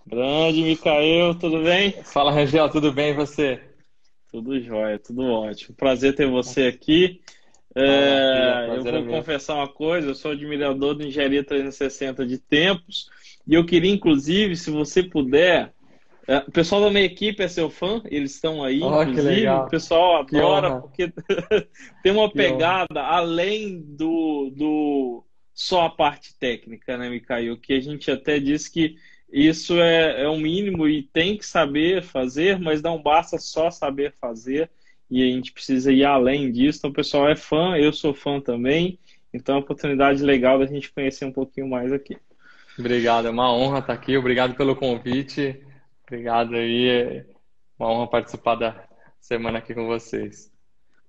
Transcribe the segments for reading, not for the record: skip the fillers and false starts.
Grande, Micael, tudo bem? Fala, Rangel, tudo bem e você? Tudo jóia, tudo ótimo. Prazer ter você aqui. Maravilha, Eu prazer é vou meu. confessar uma coisa, eu sou admirador do Engenharia 360 de tempos, e eu queria, inclusive, se você puder, o pessoal da minha equipe é seu fã, eles estão aí, Oh, que inclusive, o legal. pessoal Que adora, honra, porque tem uma que honra. pegada além do só a parte técnica, né, Micael? Que a gente até disse que isso é o mínimo e tem que saber fazer, mas não basta só saber fazer, e a gente precisa ir além disso. Então, o pessoal é fã, eu sou fã também, então é uma oportunidade legal da gente conhecer um pouquinho mais aqui. Obrigado, é uma honra estar aqui. Obrigado pelo convite. Obrigado aí. É uma honra participar da semana aqui com vocês.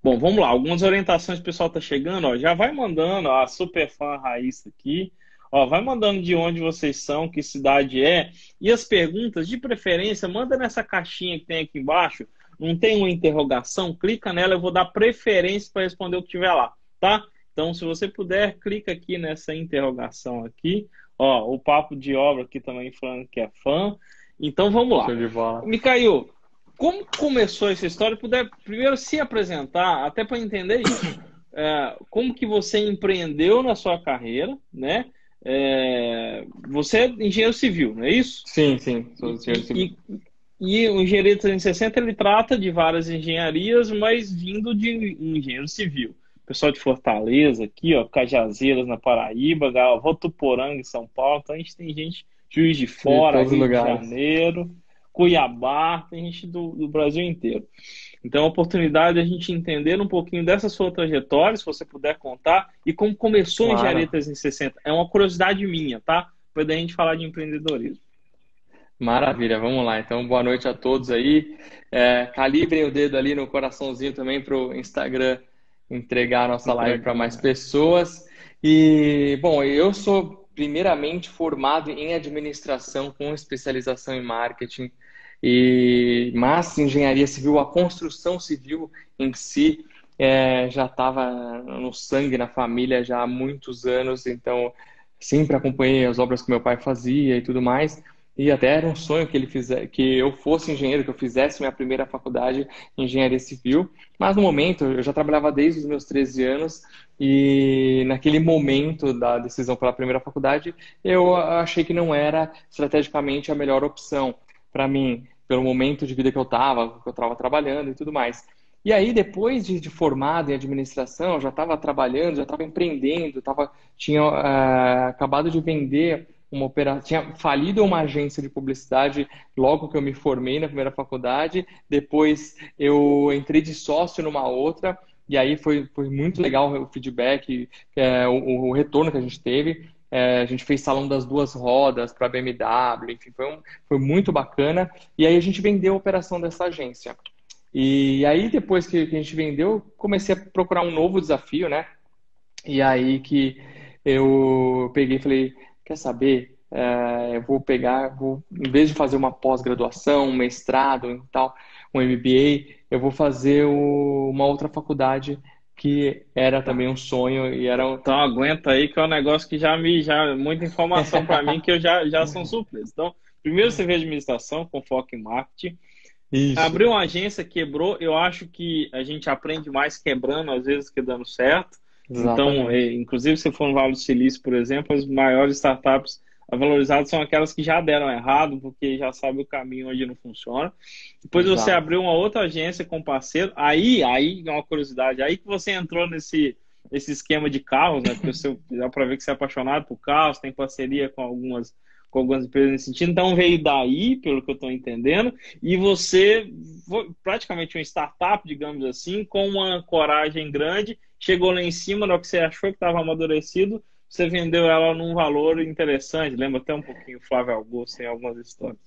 Bom, vamos lá. Algumas orientações, o pessoal tá chegando, ó. Já vai mandando, ó, a super fã raiz aqui. Ó, vai mandando de onde vocês são, que cidade é. E as perguntas, de preferência, manda nessa caixinha que tem aqui embaixo. Não tem uma interrogação? Clica nela, eu vou dar preferência para responder o que tiver lá, tá? Então, se você puder, clica aqui nessa interrogação aqui. Ó, o papo de obra aqui também falando que é fã. Então, vamos lá. Show de bola. Micael, como começou essa história? Puder primeiro se apresentar, até para entender isso. Como que você empreendeu na sua carreira, né? Você é engenheiro civil, não é isso? Sim, sim, sou E, engenheiro civil. e, e o Engenharia 360 ele trata de várias engenharias, mas vindo de um engenheiro civil. Pessoal de Fortaleza aqui, ó, Cajazeiras na Paraíba, Votuporanga em São Paulo. Então a gente tem gente Juiz de De Fora, todos os Rio de lugares. Janeiro, Cuiabá, tem gente do Brasil inteiro. Então, é uma oportunidade de a gente entender um pouquinho dessa sua trajetória, se você puder contar, e como começou a Engenharia Claro. 360. É uma curiosidade minha, tá? Depois da gente falar de empreendedorismo. Maravilha, vamos lá. Então, boa noite a todos aí. Calibrem o dedo ali no coraçãozinho também para o Instagram entregar a nossa live para mais Entregar. pessoas. E, bom, eu sou primeiramente formado em administração com especialização em marketing mas engenharia civil, a construção civil em si já estava no sangue, na família já há muitos anos. Então, sempre acompanhei as obras que meu pai fazia e tudo mais. E até era um sonho que ele fizesse, que eu fosse engenheiro, que eu fizesse minha primeira faculdade em engenharia civil. Mas no momento, eu já trabalhava desde os meus 13 anos e naquele momento da decisão pela primeira faculdade, eu achei que não era estrategicamente a melhor opção para mim, pelo momento de vida que eu estava trabalhando e tudo mais. E aí, depois de formado em administração, eu já estava trabalhando, já estava empreendendo, tinha acabado de vender uma operação, tinha falido uma agência de publicidade logo que eu me formei na primeira faculdade. Depois eu entrei de sócio numa outra, e aí foi muito legal o feedback, o retorno que a gente teve. A gente fez salão das duas rodas para a BMW, enfim, foi muito bacana. E aí a gente vendeu a operação dessa agência. E aí, depois que a gente vendeu, comecei a procurar um novo desafio, né? E aí que eu peguei e falei, quer saber? Eu vou pegar, em vez de fazer uma pós-graduação, um mestrado e tal, um MBA, eu vou fazer uma outra faculdade que era Tá. também um sonho e era Então aguenta aí que é um negócio que já muita informação para mim que eu já sou surpreso. Então, primeiro você vê administração com foco em marketing. Isso, Abriu uma agência, quebrou. Eu acho que a gente aprende mais quebrando, às vezes, que dando certo. Então, exatamente. inclusive, se for no Vale do Silício, por exemplo, as maiores startups valorizadas são aquelas que já deram errado, porque já sabe o caminho onde não funciona. Depois você Exato. abriu uma outra agência com parceiro. Aí é uma curiosidade. Aí que você entrou nesse esquema de carros, né? Porque você dá para ver que você é apaixonado por carros, tem parceria com algumas empresas nesse sentido. Então veio daí, pelo que eu estou entendendo. E você foi praticamente uma startup, digamos assim, com uma coragem grande, chegou lá em cima, no que você achou que estava amadurecido, você vendeu ela num valor interessante. Lembra até um pouquinho o Flávio Augusto em algumas histórias.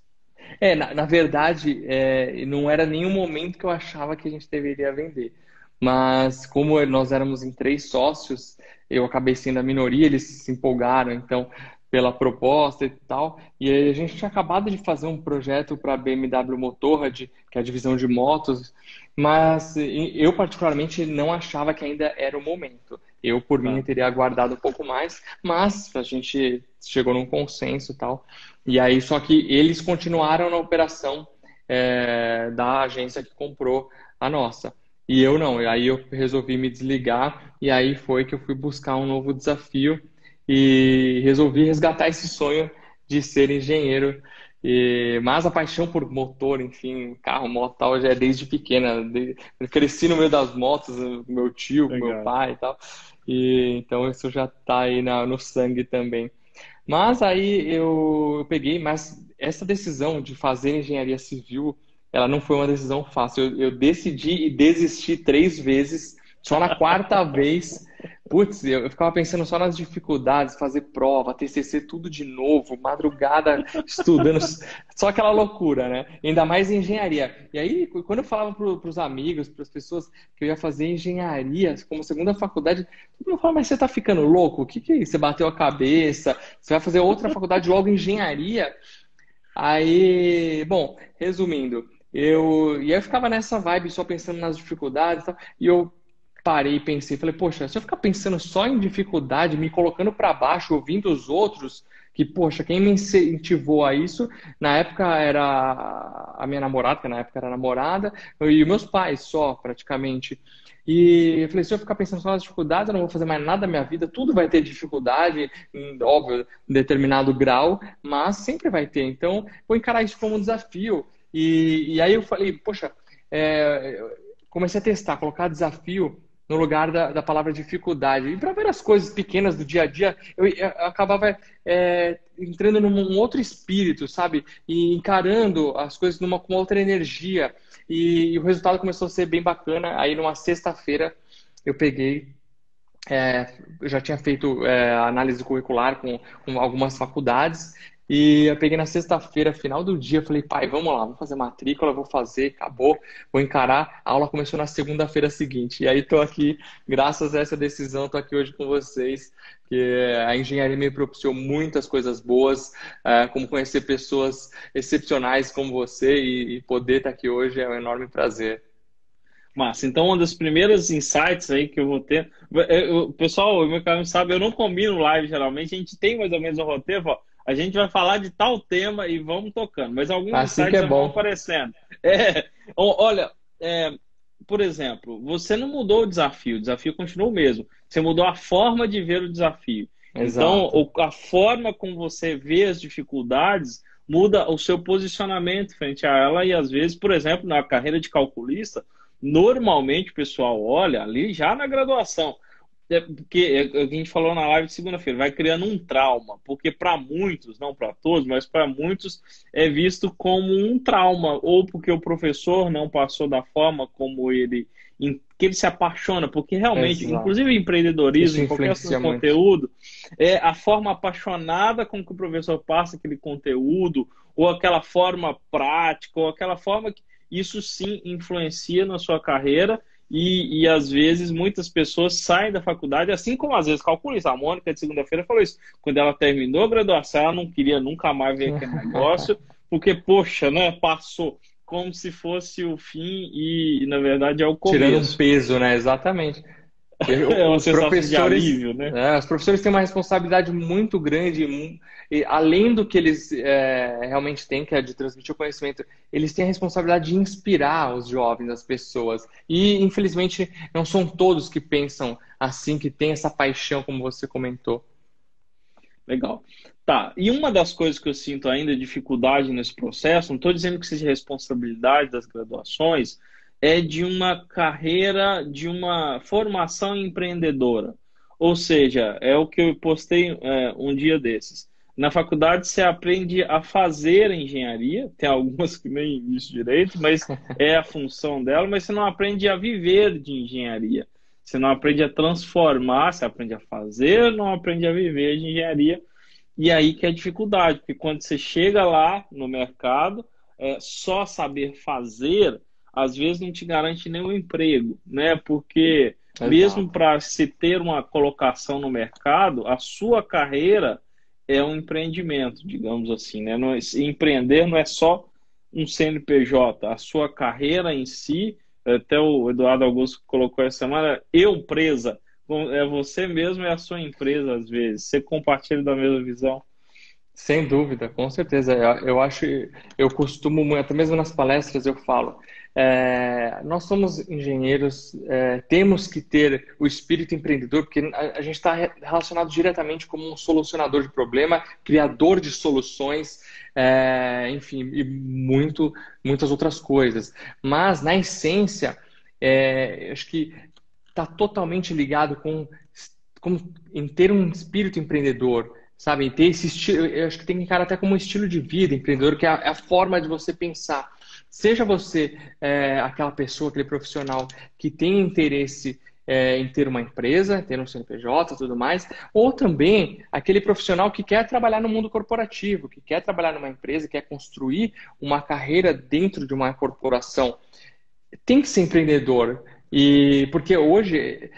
Na verdade, não era nenhum momento que eu achava que a gente deveria vender. Mas como nós éramos em três sócios, eu acabei sendo a minoria, eles se empolgaram, então, pela proposta e tal. E aí a gente tinha acabado de fazer um projeto para a BMW Motorrad, que é a divisão de motos, mas eu particularmente não achava que ainda era o momento. Eu, por mim, Tá. teria aguardado um pouco mais, mas a gente chegou num consenso e tal. E aí, só que eles continuaram na operação da agência que comprou a nossa. E eu não. E aí eu resolvi me desligar e aí foi que eu fui buscar um novo desafio e resolvi resgatar esse sonho de ser engenheiro. Mas a paixão por motor, enfim, carro, moto, tal, já é desde pequena. Eu cresci no meio das motos, com meu tio, com meu Legal. pai e tal. E então isso já tá aí no sangue também. Mas aí eu peguei, mas essa decisão de fazer engenharia civil, ela não foi uma decisão fácil. Eu decidi e desisti 3 vezes. Só na quarta vez, putz, eu ficava pensando só nas dificuldades, fazer prova, TCC, tudo de novo, madrugada estudando, só aquela loucura, né? Ainda mais em engenharia. E aí, quando eu falava para os amigos, para as pessoas que eu ia fazer engenharia como segunda faculdade, todo mundo falava, mas você tá ficando louco? O que que é isso? Você bateu a cabeça? Você vai fazer outra faculdade logo engenharia? Aí, bom, resumindo, e aí eu ficava nessa vibe só pensando nas dificuldades e tal, e eu parei e pensei, falei, poxa, se eu ficar pensando só em dificuldade, me colocando para baixo, ouvindo os outros, que, poxa, quem me incentivou a isso, na época era a minha namorada, que na época era namorada, e meus pais só, praticamente. E eu falei, se eu ficar pensando só nas dificuldades, eu não vou fazer mais nada na minha vida, tudo vai ter dificuldade, óbvio, em determinado grau, mas sempre vai ter. Então, vou encarar isso como um desafio. E aí eu falei, poxa, comecei a testar, colocar desafio no lugar da palavra dificuldade. E para várias coisas pequenas do dia a dia, eu acabava entrando num outro espírito, sabe? E encarando as coisas com outra energia. E o resultado começou a ser bem bacana. Aí, numa sexta-feira, eu peguei. Eu já tinha feito análise curricular com algumas faculdades e eu peguei na sexta-feira, final do dia, falei, pai, vamos lá, vou fazer matrícula, vou fazer, acabou, vou encarar. A aula começou na segunda-feira seguinte. E aí estou aqui, graças a essa decisão, estou aqui hoje com vocês, que a engenharia me propiciou muitas coisas boas, como conhecer pessoas excepcionais como você e poder estar aqui hoje é um enorme prazer. Massa. Então, uma das primeiras insights aí que eu vou ter. Pessoal, o meu canal sabe, eu não combino live geralmente, a gente tem mais ou menos um roteiro, ó, a gente vai falar de tal tema e vamos tocando, mas alguns Assim que insights é já vão bom. aparecendo. Olha, é, por exemplo, você não mudou o desafio continua o mesmo. Você mudou a forma de ver o desafio. Então, Exato. a forma como você vê as dificuldades muda o seu posicionamento frente a ela e às vezes, por exemplo, na carreira de calculista. Normalmente, o pessoal olha ali já na graduação, porque a gente falou na live de segunda-feira, vai criando um trauma, porque para muitos, não para todos, mas para muitos é visto como um trauma, ou porque o professor não passou da forma como que ele se apaixona, porque realmente, Exato. inclusive em empreendedorismo, Isso em qualquer influencia muito. conteúdo, é a forma apaixonada com que o professor passa aquele conteúdo, ou aquela forma prática, ou aquela forma que isso sim influencia na sua carreira e às vezes muitas pessoas saem da faculdade, assim como às vezes calcula isso. A Mônica de segunda-feira falou isso. Quando ela terminou a graduação, ela não queria nunca mais ver aquele negócio, porque, poxa, né, passou como se fosse o fim e na verdade é o Tirando um começo. peso, né? Exatamente. É uma Os sensação de professores, alívio, né? os professores têm uma responsabilidade muito grande, e além do que eles realmente têm, que é de transmitir o conhecimento, eles têm a responsabilidade de inspirar os jovens, as pessoas. E, infelizmente, não são todos que pensam assim, que têm essa paixão, como você comentou. Legal. Tá, e uma das coisas que eu sinto ainda dificuldade nesse processo, não estou dizendo que seja responsabilidade das graduações, é de uma carreira, de uma formação empreendedora. Ou seja, é o que eu postei um dia desses. Na faculdade você aprende a fazer engenharia, tem algumas que nem isso direito, mas é a função dela, mas você não aprende a viver de engenharia. Você não aprende a transformar, você aprende a fazer, não aprende a viver de engenharia. E aí que é a dificuldade, porque quando você chega lá no mercado, só saber fazer, às vezes não te garante nenhum emprego, né? Porque mesmo Exato. para se ter uma colocação no mercado, a sua carreira é um empreendimento, digamos assim, né? Empreender não é só um CNPJ, a sua carreira em si, até o Eduardo Augusto colocou essa semana, eu presa é você mesmo e a sua empresa, às vezes. Você compartilha da mesma visão. Sem dúvida, com certeza. Eu acho, eu costumo, até mesmo nas palestras eu falo, nós somos engenheiros, temos que ter o espírito empreendedor, porque a gente está relacionado diretamente como um solucionador de problema, criador de soluções, enfim, e muitas outras coisas. Mas, na essência, acho que está totalmente ligado em ter um espírito empreendedor, sabe? Em ter esse estilo, eu acho que tem que encarar até como um estilo de vida empreendedor, que é a forma de você pensar. Seja você aquela pessoa, aquele profissional que tem interesse em ter uma empresa, ter um CNPJ e tudo mais, ou também aquele profissional que quer trabalhar no mundo corporativo, que quer trabalhar numa empresa, quer construir uma carreira dentro de uma corporação. Tem que ser empreendedor. E porque hoje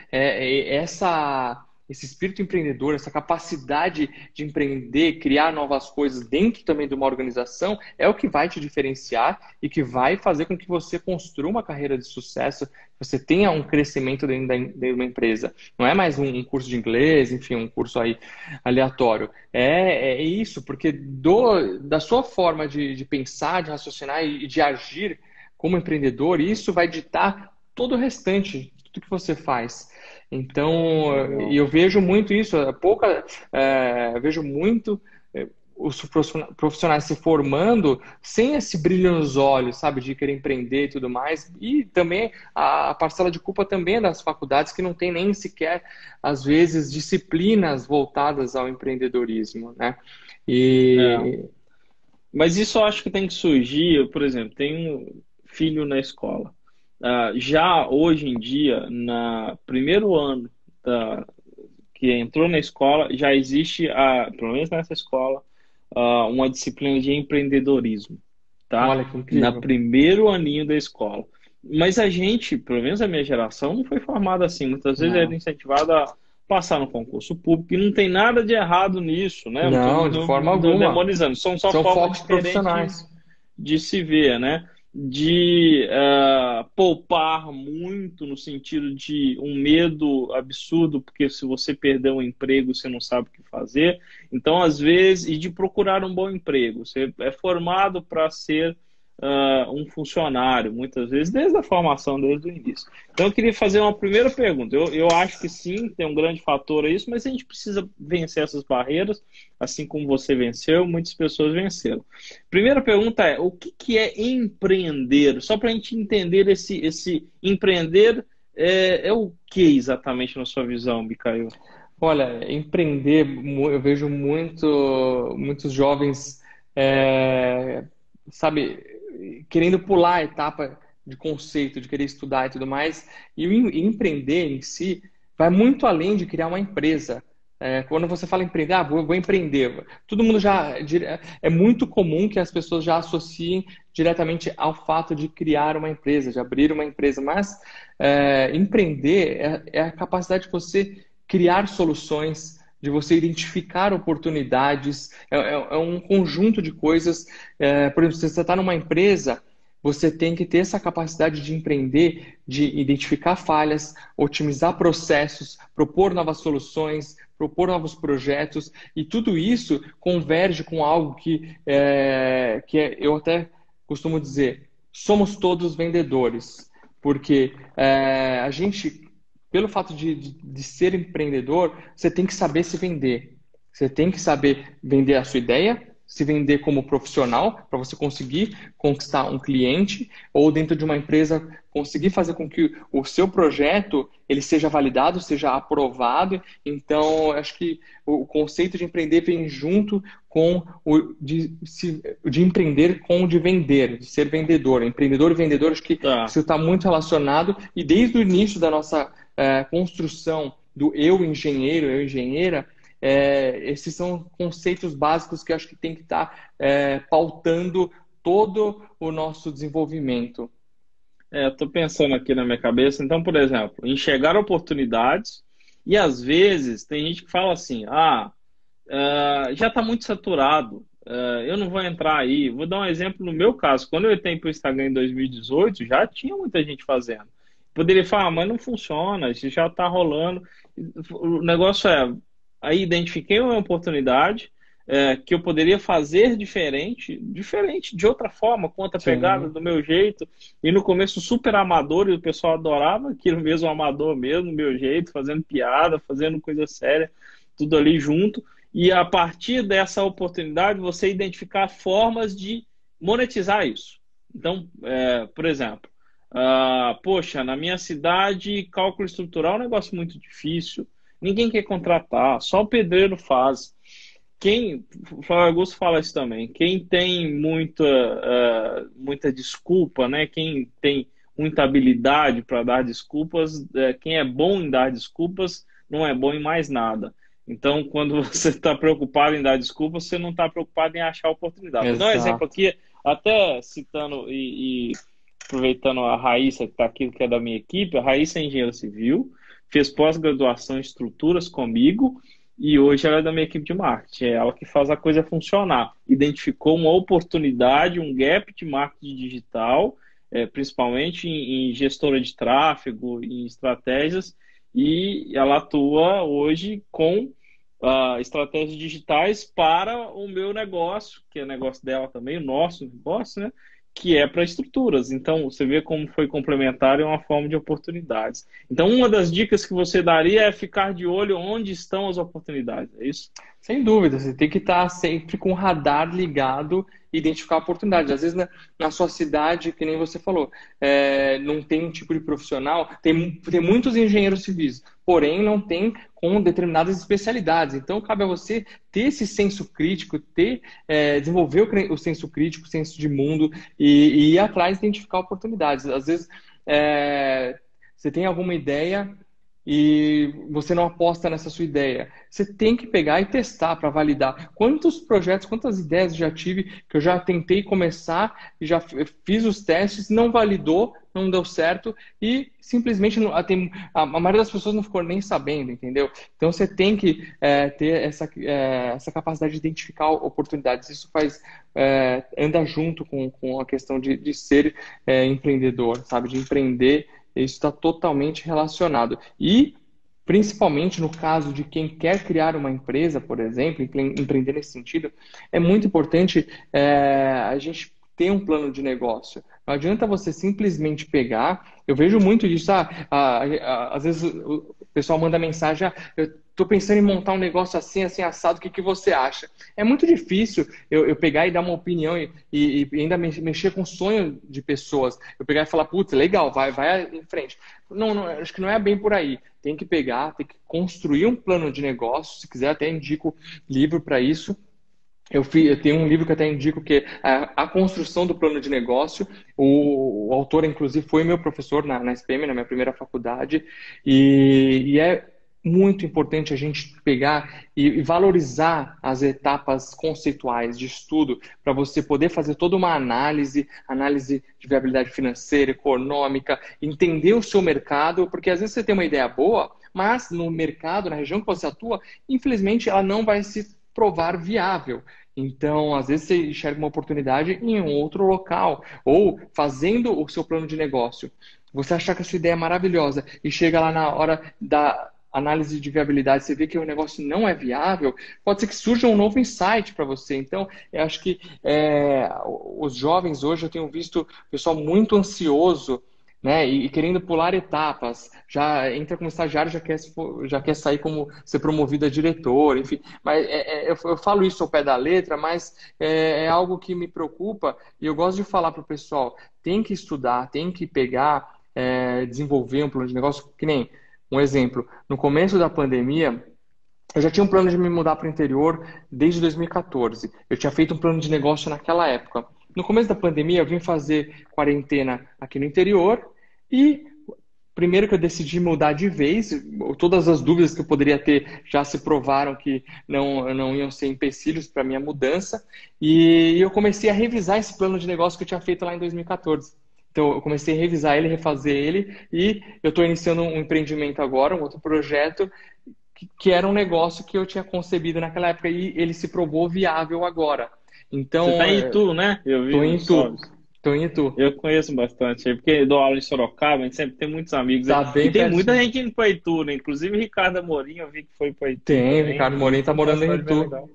esse espírito empreendedor, essa capacidade de empreender, criar novas coisas dentro também de uma organização, é o que vai te diferenciar e que vai fazer com que você construa uma carreira de sucesso, você tenha um crescimento dentro de uma empresa. Não é mais um curso de inglês, enfim, um curso aí aleatório. É isso, porque da sua forma de pensar, de raciocinar e de agir como empreendedor, isso vai ditar todo o restante, tudo que você faz. Então, eu vejo muito isso, eu vejo muito os profissionais se formando sem esse brilho nos olhos, sabe, de querer empreender e tudo mais. E também a parcela de culpa também é das faculdades que não tem nem sequer, às vezes, disciplinas voltadas ao empreendedorismo, né? É. E Mas isso eu acho que tem que surgir, eu, por exemplo, tenho um filho na escola. Já hoje em dia, no primeiro ano que entrou na escola, já existe, pelo menos nessa escola, uma disciplina de empreendedorismo, tá? olha que No incrível. primeiro aninho da escola. Mas a gente, pelo menos a minha geração, não foi formada assim. Muitas vezes era Não. incentivado a passar no concurso público, e não tem nada de errado nisso, né? Eu não Não, de forma estou alguma. demonizando, são só São formas focos diferentes profissionais. de se ver, né? De poupar muito no sentido de um medo absurdo, porque se você perder um emprego, você não sabe o que fazer. Então, às vezes, e de procurar um bom emprego. Você é formado para ser um funcionário, muitas vezes, desde a formação, desde o início. Então, eu queria fazer uma primeira pergunta. Eu acho que sim, tem um grande fator a isso, mas a gente precisa vencer essas barreiras, assim como você venceu, muitas pessoas venceram. Primeira pergunta é, o que é empreender? Só para a gente entender esse empreender é o que exatamente na sua visão, Micael? Olha, empreender, eu vejo muitos jovens, é, sabe, querendo pular a etapa de conceito, de querer estudar e tudo mais. E empreender em si vai muito além de criar uma empresa. Quando você fala empreender, vou empreender. Todo mundo é muito comum que as pessoas já associem diretamente ao fato de criar uma empresa, de abrir uma empresa. Mas empreender é a capacidade de você criar soluções, de você identificar oportunidades, é um conjunto de coisas. Por exemplo, se você está numa empresa, você tem que ter essa capacidade de empreender, de identificar falhas, otimizar processos, propor novas soluções, propor novos projetos, e tudo isso converge com algo eu até costumo dizer, somos todos vendedores, porque a gente, pelo fato de ser empreendedor, você tem que saber se vender. Você tem que saber vender a sua ideia, se vender como profissional, para você conseguir conquistar um cliente, ou dentro de uma empresa, conseguir fazer com que o seu projeto ele seja validado, seja aprovado. Então, acho que o conceito de empreender vem junto com de empreender com o de vender, de ser vendedor. Empreendedor e vendedor, acho que Tá. isso está muito relacionado, e desde o início da nossa construção do eu engenheiro, eu engenheira, esses são conceitos básicos que eu acho que tem que estar pautando todo o nosso desenvolvimento. Estou pensando aqui na minha cabeça. Então, por exemplo, enxergar oportunidades e às vezes tem gente que fala assim, já está muito saturado, eu não vou entrar aí. Vou dar um exemplo no meu caso. Quando eu entrei para o Instagram em 2018, já tinha muita gente fazendo. Poderia falar, mas não funciona, isso já está rolando. O negócio é, aí identifiquei uma oportunidade que eu poderia fazer diferente de outra forma, com outra pegada, Sim, do meu jeito. E no começo super amador, e o pessoal adorava aquilo mesmo, amador mesmo, do meu jeito, fazendo piada, fazendo coisa séria, tudo ali junto. E a partir dessa oportunidade, você identificar formas de monetizar isso. Então, por exemplo, poxa, na minha cidade, cálculo estrutural é um negócio muito difícil. Ninguém quer contratar, só o pedreiro faz. O Flávio Augusto fala isso também. Quem tem muita desculpa, né? Quem tem muita habilidade para dar desculpas, quem é bom em dar desculpas, não é bom em mais nada. Então, quando você está preocupado em dar desculpas, você não está preocupado em achar oportunidade. Vou dar um exemplo exato. aqui, até citando e aproveitando a Raíssa, que está aqui, que é da minha equipe. A Raíssa é engenheira civil, fez pós-graduação em estruturas comigo e hoje ela é da minha equipe de marketing. É ela que faz a coisa funcionar. Identificou uma oportunidade, um gap de marketing digital, principalmente em gestora de tráfego, em estratégias, e ela atua hoje com estratégias digitais para o meu negócio, que é o negócio dela também, o nosso negócio, né? Que é para estruturas. Então, você vê como foi complementar e uma forma de oportunidades. Então, uma das dicas que você daria é ficar de olho onde estão as oportunidades. É isso? Sem dúvida, você tem que estar sempre com o radar ligado e identificar oportunidades. Às vezes, na sua cidade, que nem você falou, não tem um tipo de profissional, tem muitos engenheiros civis, porém não tem com determinadas especialidades. Então, cabe a você ter esse senso crítico, desenvolver o senso crítico, o senso de mundo e ir atrás de identificar oportunidades. Às vezes, você tem alguma ideia e você não aposta nessa sua ideia. Você tem que pegar e testar para validar. Quantos projetos, quantas ideias eu já tive que eu já tentei começar e já fiz os testes, não validou, não deu certo e simplesmente a maioria das pessoas não ficou nem sabendo, entendeu? Então você tem que ter essa capacidade de identificar oportunidades. Isso anda junto com a questão de ser empreendedor, sabe? De empreender. Isso está totalmente relacionado. E, principalmente no caso de quem quer criar uma empresa, por exemplo, empreender nesse sentido, é muito importante a gente ter um plano de negócio. Não adianta você simplesmente pegar. Eu vejo muito disso. Às vezes o pessoal manda mensagem: eu estou pensando em montar um negócio assim, assim, assado, o que você acha? É muito difícil eu pegar e dar uma opinião e ainda mexer com o sonho de pessoas. Eu pegar e falar, putz, legal, vai em frente. Não, acho que não é bem por aí. Tem que pegar, tem que construir um plano de negócio. Se quiser, até indico livro para isso. Eu tenho um livro que até indico que é a construção do plano de negócio. O autor, inclusive, foi meu professor na SPM, na minha primeira faculdade. E é muito importante a gente pegar e valorizar as etapas conceituais de estudo para você poder fazer toda uma análise de viabilidade financeira, econômica, entender o seu mercado, porque às vezes você tem uma ideia boa, mas no mercado, na região que você atua, infelizmente ela não vai se provar viável. Então, às vezes você enxerga uma oportunidade em um outro local, ou fazendo o seu plano de negócio. Você achar que a sua ideia é maravilhosa e chega lá na hora da análise de viabilidade, você vê que o negócio não é viável, pode ser que surja um novo insight para você. Então, eu acho que os jovens hoje, eu tenho visto o pessoal muito ansioso, né, e querendo pular etapas, já entra como estagiário, já quer sair como ser promovido a diretor, enfim. Mas eu falo isso ao pé da letra, mas é algo que me preocupa e eu gosto de falar para o pessoal, tem que estudar, tem que pegar, desenvolver um plano de negócio, que nem um exemplo. No começo da pandemia, eu já tinha um plano de me mudar para o interior desde 2014. Eu tinha feito um plano de negócio naquela época. No começo da pandemia, eu vim fazer quarentena aqui no interior e primeiro que eu decidi mudar de vez, todas as dúvidas que eu poderia ter já se provaram que não iam ser empecilhos para a minha mudança. E eu comecei a revisar esse plano de negócio que eu tinha feito lá em 2014. Então, eu comecei a revisar ele, refazer ele, e eu estou iniciando um empreendimento agora, um outro projeto, que era um negócio que eu tinha concebido naquela época e ele se provou viável agora. Você Então, está em Itu, né? Eu vi estou em nos Itu. stories. Tô em Itu. Eu conheço bastante, porque eu dou aula em Sorocaba, a gente sempre tem muitos amigos aí. Tá E bem tem muita pertinho. gente indo para Itu, né? Inclusive Ricardo Amorim, eu vi que foi para Itu Tem, o também. Ricardo E Morim tá Itu tá uma morando em cidade bem Itu. legal.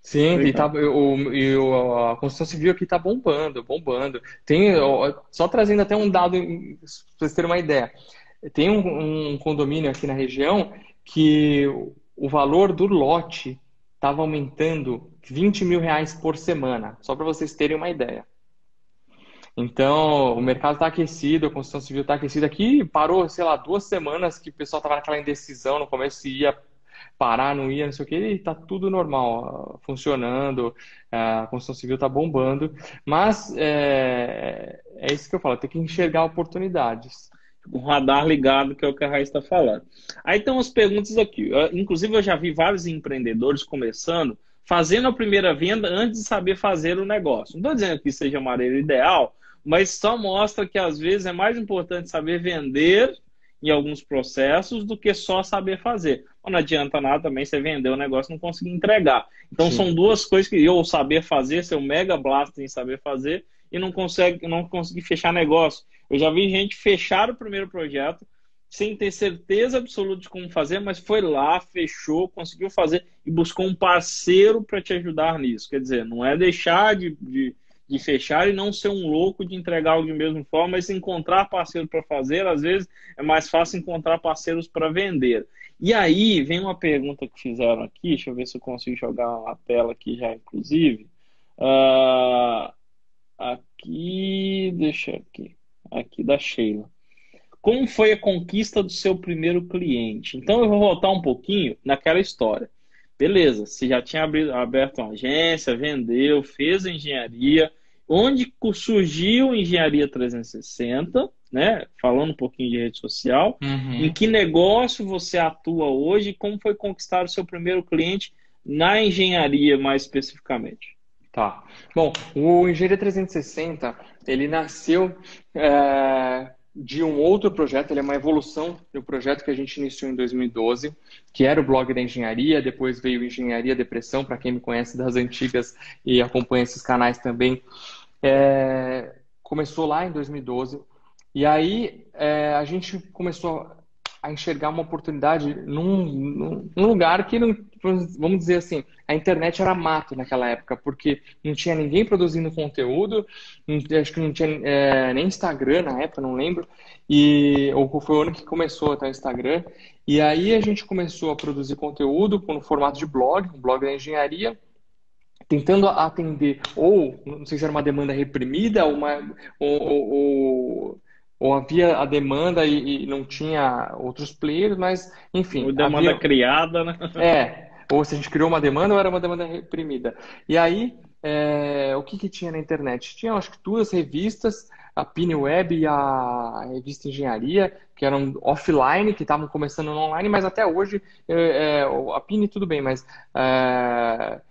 Sim, e, tá, Legal. a construção civil aqui tá bombando, bombando. Tem, ó, só trazendo até um dado, pra vocês terem uma ideia. Tem um condomínio aqui na região que o valor do lote estava aumentando R$ 20.000 por semana, só para vocês terem uma ideia. Então, o mercado está aquecido, a construção civil está aquecida. Aqui parou, sei lá, 2 semanas que o pessoal estava naquela indecisão no começo se ia parar, não ia, não sei o que, e tá tudo normal, funcionando, a construção civil está bombando, mas é isso que eu falo, tem que enxergar oportunidades. Um radar ligado, que é o que a Raíssa está falando. Aí tem umas perguntas aqui. Inclusive, eu já vi vários empreendedores começando, fazendo a primeira venda antes de saber fazer o negócio. Não estou dizendo que seja a maneira ideal, mas só mostra que às vezes é mais importante saber vender em alguns processos do que só saber fazer. Mas não adianta nada também você vender o negócio e não conseguir entregar. Então são Sim, duas coisas que eu saber fazer, ser um mega blaster em saber fazer e não conseguir fechar negócio. Eu já vi gente fechar o primeiro projeto sem ter certeza absoluta de como fazer, mas foi lá, fechou, conseguiu fazer e buscou um parceiro para te ajudar nisso. Quer dizer, não é deixar de fechar e não ser um louco de entregar algo de mesma forma, mas encontrar parceiro para fazer, às vezes é mais fácil encontrar parceiros para vender. E aí vem uma pergunta que fizeram aqui, deixa eu ver se eu consigo jogar a tela aqui já, inclusive. Ah, aqui, deixa aqui. Aqui da Sheila. Como foi a conquista do seu primeiro cliente? Então eu vou voltar um pouquinho naquela história. Beleza, você já tinha aberto uma agência, vendeu, fez a engenharia. Onde surgiu a Engenharia 360, né? Falando um pouquinho de rede social. Em uhum, que negócio você atua hoje? Como foi conquistar o seu primeiro cliente na engenharia, mais especificamente? tá. Bom, o Engenharia 360, ele nasceu de um outro projeto, ele é uma evolução do projeto que a gente iniciou em 2012, que era o blog da engenharia, depois veio Engenharia Depressão, para quem me conhece das antigas e acompanha esses canais também. Começou lá em 2012, e aí a gente começou a enxergar uma oportunidade num lugar que, não, vamos dizer assim, a internet era mato naquela época, porque não tinha ninguém produzindo conteúdo, acho que não tinha nem Instagram na época, não lembro, ou foi o ano que começou até o Instagram, e aí a gente começou a produzir conteúdo no formato de blog, um blog da engenharia, tentando atender, ou não sei se era uma demanda reprimida, ou havia a demanda e não tinha outros players, mas enfim, Demanda havia. criada, né? Ou se a gente criou uma demanda ou era uma demanda reprimida. E aí, o que que tinha na internet? Tinha, acho que, duas revistas, a PineWeb e a revista Engenharia, que eram offline, que estavam começando no online, mas até hoje, a Pine tudo bem, mas é,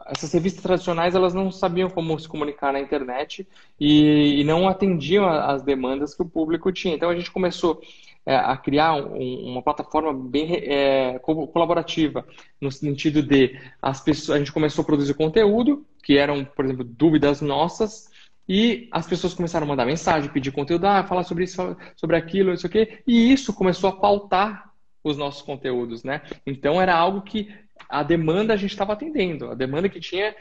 essas revistas tradicionais elas não sabiam como se comunicar na internet e não atendiam às demandas que o público tinha. Então a gente começou a criar uma plataforma bem colaborativa, no sentido de as pessoas, a gente começou a produzir conteúdo, que eram, por exemplo, dúvidas nossas, e as pessoas começaram a mandar mensagem, pedir conteúdo, falar sobre isso, sobre aquilo, isso aqui, e isso começou a pautar os nossos conteúdos, né? Então era algo que a demanda a gente estava atendendo, a demanda que tinha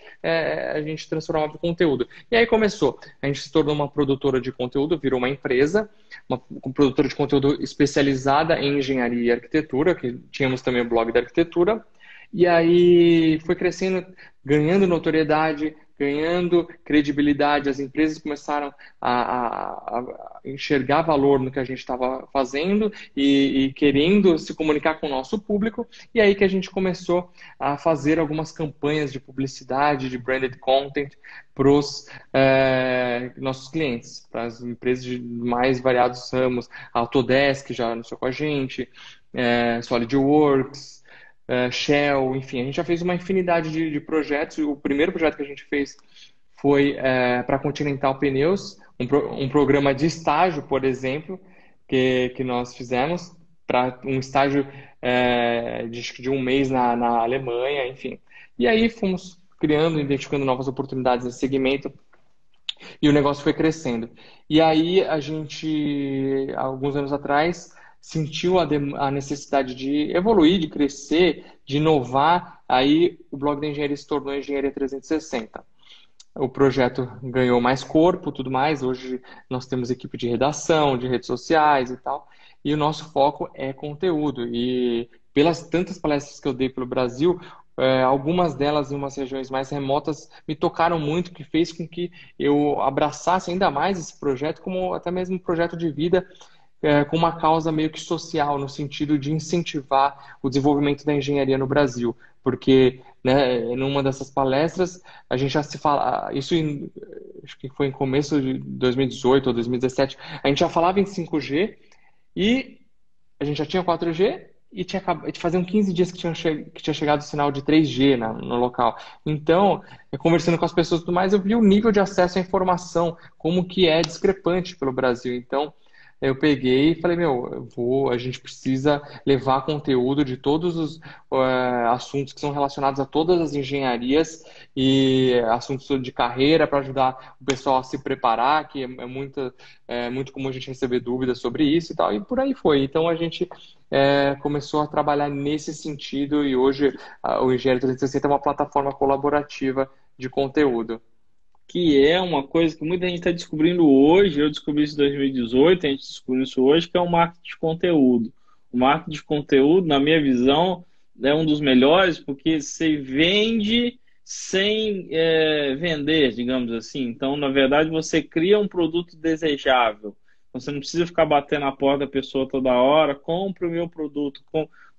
a gente transformava em conteúdo. E aí começou, a gente se tornou uma produtora de conteúdo, virou uma empresa, uma produtora de conteúdo especializada em engenharia e arquitetura, que tínhamos também o blog da arquitetura, e aí foi crescendo, ganhando notoriedade, ganhando credibilidade, as empresas começaram a enxergar valor no que a gente estava fazendo e querendo se comunicar com o nosso público, e aí que a gente começou a fazer algumas campanhas de publicidade, de branded content para os nossos clientes, para as empresas de mais variados ramos, a Autodesk já anunciou com a gente, SolidWorks, Shell, enfim, a gente já fez uma infinidade de projetos. O primeiro projeto que a gente fez foi para a Continental Pneus, um programa de estágio, por exemplo, que nós fizemos, para um estágio de um mês na Alemanha, enfim. E aí fomos criando, identificando novas oportunidades nesse segmento. e o negócio foi crescendo. E aí a gente, alguns anos atrás, sentiu a necessidade de evoluir, de crescer, de inovar. Aí o blog da engenharia se tornou Engenharia 360. O projeto ganhou mais corpo, tudo mais. Hoje nós temos equipe de redação, de redes sociais e tal. E o nosso foco é conteúdo. E pelas tantas palestras que eu dei pelo Brasil, algumas delas em umas regiões mais remotas me tocaram muito, que fez com que eu abraçasse ainda mais esse projeto, como até mesmo um projeto de vida, com uma causa meio que social, no sentido de incentivar o desenvolvimento da engenharia no Brasil. Porque, né, numa dessas palestras, a gente já se fala, acho que foi em começo de 2018 ou 2017, a gente já falava em 5G e a gente já tinha 4G e faziam 15 dias que tinha chegado o sinal de 3G no local. Então, conversando com as pessoas e tudo mais, eu vi o nível de acesso à informação, como que é discrepante pelo Brasil. Então, eu peguei e falei, meu, a gente precisa levar conteúdo de todos os assuntos que são relacionados a todas as engenharias e assuntos de carreira para ajudar o pessoal a se preparar, que é muito comum a gente receber dúvidas sobre isso e tal, e por aí foi. Então a gente começou a trabalhar nesse sentido e hoje o Engenharia 360 é uma plataforma colaborativa de conteúdo. Que é uma coisa que muita gente está descobrindo hoje. Eu descobri isso em 2018, a gente descobriu isso hoje, que é o marketing de conteúdo. O marketing de conteúdo, na minha visão, é um dos melhores, porque você vende sem vender, digamos assim. Então, na verdade, você cria um produto desejável. Você não precisa ficar batendo na porta da pessoa toda hora, compre o meu produto.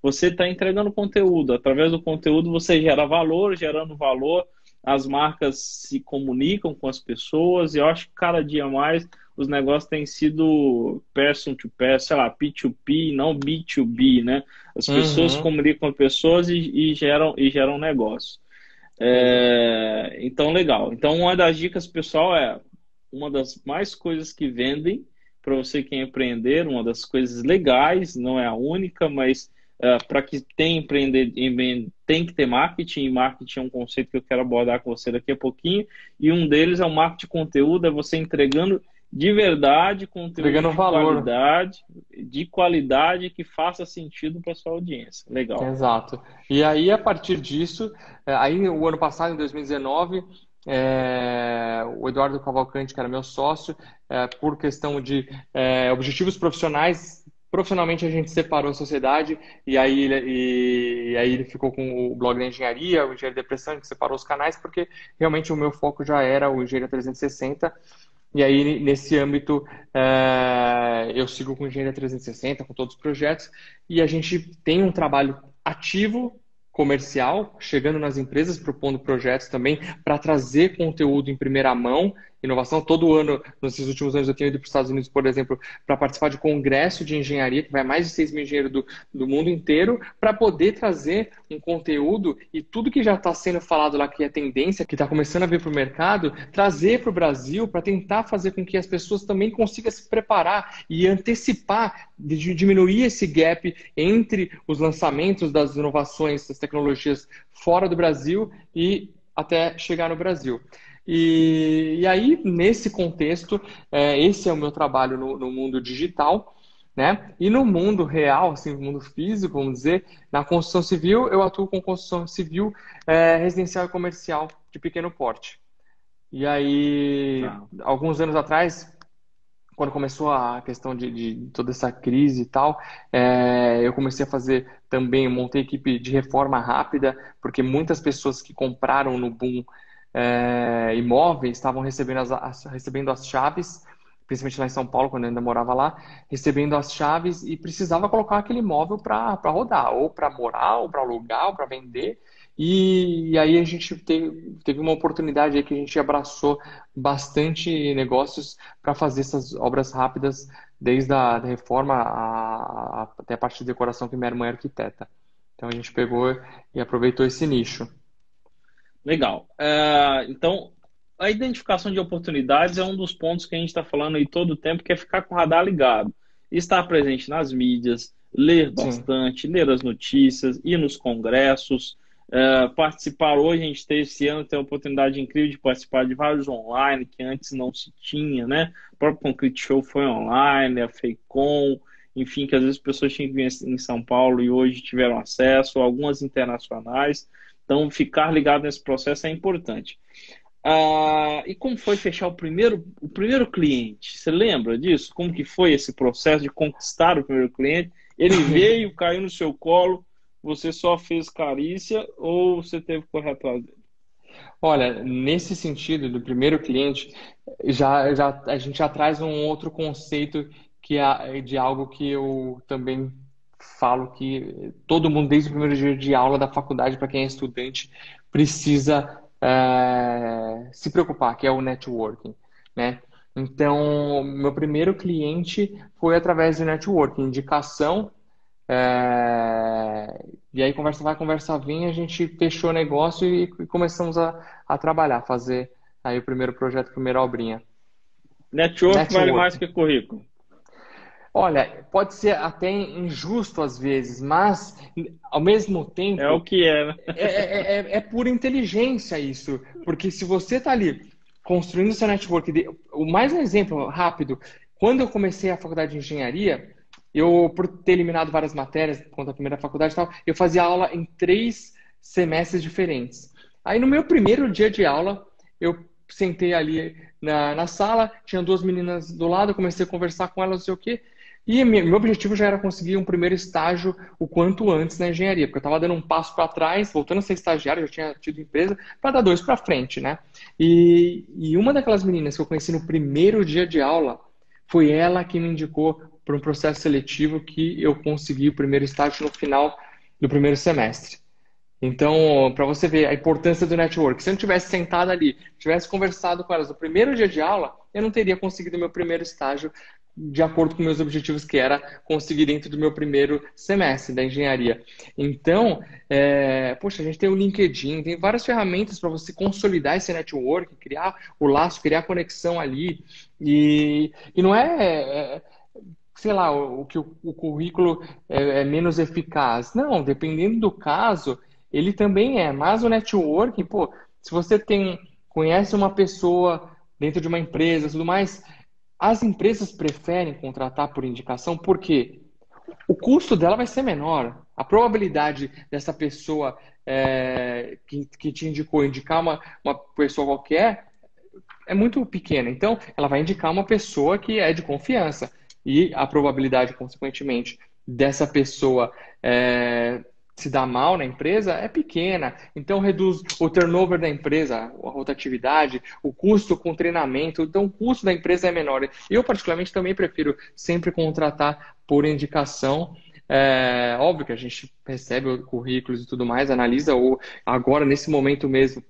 Você está entregando conteúdo. Através do conteúdo, você gera valor, gerando valor, as marcas se comunicam com as pessoas, e eu acho que cada dia mais os negócios têm sido person to person, sei lá, P2P, não B2B, né? As pessoas se Uhum, comunicam com as pessoas e geram negócio. Então, legal. Então, uma das dicas, pessoal, uma das mais coisas que vendem para você que é empreender, uma das coisas legais, não é a única, mas para que tenha empreender, tem que ter marketing, e marketing é um conceito que eu quero abordar com você daqui a pouquinho, e um deles é o marketing de conteúdo, é você entregando de verdade conteúdo entregando valor. de qualidade que faça sentido para sua audiência. Legal. Exato. E aí, a partir disso, aí o ano passado, em 2019, o Eduardo Cavalcante, que era meu sócio, por questão de objetivos profissionais, profissionalmente a gente separou a sociedade e aí ele ficou com o blog da engenharia, o Engenharia de Depressão, a gente separou os canais, porque realmente o meu foco já era o Engenharia 360. E aí, nesse âmbito, eu sigo com Engenharia 360, com todos os projetos, e a gente tem um trabalho ativo, comercial, chegando nas empresas, propondo projetos também para trazer conteúdo em primeira mão, inovação. Todo ano, nesses últimos anos, eu tenho ido para os Estados Unidos, por exemplo, para participar de congresso de engenharia, que vai mais de 6 mil engenheiros do mundo inteiro, para poder trazer um conteúdo e tudo que já está sendo falado lá, que é tendência, que está começando a vir para o mercado, trazer para o Brasil, para tentar fazer com que as pessoas também consigam se preparar e antecipar, diminuir esse gap entre os lançamentos das inovações, das tecnologias fora do Brasil e até chegar no Brasil. E aí, nesse contexto, esse é o meu trabalho no mundo digital, né? E no mundo real, assim, no mundo físico, vamos dizer, na construção civil, eu atuo com construção civil residencial e comercial de pequeno porte. E aí, Tá. alguns anos atrás, quando começou a questão de toda essa crise e tal, eu comecei a fazer também, montei equipe de reforma rápida, porque muitas pessoas que compraram no boom imóveis estavam recebendo as chaves, principalmente lá em São Paulo, quando eu ainda morava lá, recebendo as chaves e precisava colocar aquele imóvel para rodar, ou para morar, ou para alugar, ou para vender. E aí a gente teve uma oportunidade aí que a gente abraçou bastante negócios para fazer essas obras rápidas, desde a da reforma até a parte de decoração, que minha irmã é arquiteta. Então a gente pegou e aproveitou esse nicho. Legal. Então, a identificação de oportunidades é um dos pontos que a gente está falando aí todo o tempo, que é ficar com o radar ligado. Estar presente nas mídias, ler Sim. bastante, ler as notícias, ir nos congressos, Participar hoje, a gente teve esse ano, tem a oportunidade incrível de participar de vários online, que antes não se tinha, né? O próprio Concrete Show foi online, a FEICOM, enfim, que às vezes as pessoas tinham que vir em São Paulo e hoje tiveram acesso, algumas internacionais. Então, ficar ligado nesse processo é importante. E como foi fechar o primeiro cliente? Você lembra disso? Como que foi esse processo de conquistar o primeiro cliente? Ele veio, caiu no seu colo, você só fez carícia ou você teve que correr atrás dele? Olha, nesse sentido do primeiro cliente, a gente já traz um outro conceito que é de algo que eu também falo que todo mundo, desde o primeiro dia de aula da faculdade, para quem é estudante, precisa se preocupar, que é o networking, né? Então, meu primeiro cliente foi através do networking, indicação. E aí, conversa vai, conversa vem, a gente fechou o negócio e começamos a trabalhar, fazer aí o primeiro projeto, a primeira obrinha. Network vale mais Networking. que currículo. Olha, pode ser até injusto às vezes, mas ao mesmo É o tempo que é, né? é pura inteligência isso. Porque se você está ali construindo seu network, o mais um exemplo rápido, quando eu comecei a faculdade de engenharia, eu, por ter eliminado várias matérias, quanto à primeira faculdade e tal, eu fazia aula em 3 semestres diferentes. Aí no meu primeiro dia de aula, eu sentei ali na sala, tinha 2 meninas do lado, eu comecei a conversar com elas, não sei o quê. E meu objetivo já era conseguir um primeiro estágio o quanto antes na engenharia, porque eu estava dando um passo para trás, voltando a ser estagiário, já tinha tido empresa, para dar 2 para frente, né? E uma daquelas meninas que eu conheci no primeiro dia de aula foi ela que me indicou para um processo seletivo que eu consegui o primeiro estágio no final do primeiro semestre. Então, para você ver a importância do network, se eu não tivesse sentado ali, tivesse conversado com elas no primeiro dia de aula, eu não teria conseguido meu primeiro estágio de acordo com meus objetivos, que era conseguir dentro do meu primeiro semestre da engenharia. Então, poxa, a gente tem o LinkedIn, tem várias ferramentas para você consolidar esse network, criar o laço, criar conexão ali. E não sei lá, que o currículo é menos eficaz. Não, dependendo do caso, ele também é. Mas o networking, pô, se você conhece uma pessoa dentro de uma empresa e tudo mais, as empresas preferem contratar por indicação porque o custo dela vai ser menor. A probabilidade dessa pessoa que te indicou indicar uma pessoa qualquer é muito pequena. Então, ela vai indicar uma pessoa que é de confiança. E a probabilidade, consequentemente, dessa pessoa se dar mal na empresa é pequena. Então, reduz o turnover da empresa, a rotatividade, o custo com treinamento. Então, o custo da empresa é menor. Eu, particularmente, também prefiro sempre contratar por indicação. Óbvio que a gente recebe currículos e tudo mais, analisa, ou agora, nesse momento mesmo,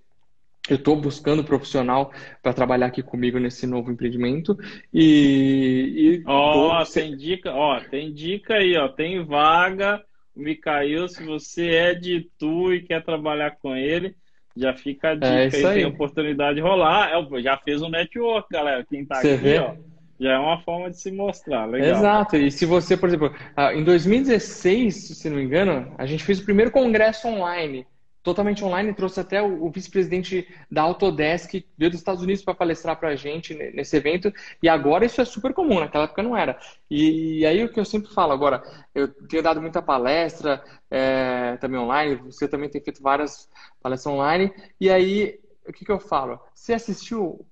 eu estou buscando um profissional para trabalhar aqui comigo nesse novo empreendimento e Ó, tem dica aí, ó, tem vaga. O Micael, se você é de Itu e quer trabalhar com ele, já fica a é dica isso aí, tem aí. oportunidade de rolar. Já fez um network, galera. Quem tá Você aqui, ó, vê? já é uma forma de se mostrar. Legal. Exato. E se você, por exemplo, em 2016, se não me engano, a gente fez o primeiro congresso online, totalmente online, trouxe até o vice-presidente da Autodesk, veio dos Estados Unidos para palestrar para a gente nesse evento, e agora isso é super comum, naquela época não era. E aí o que eu sempre falo agora, eu tenho dado muita palestra também online, você também tem feito várias palestras online, e aí o que eu falo? Você assistiu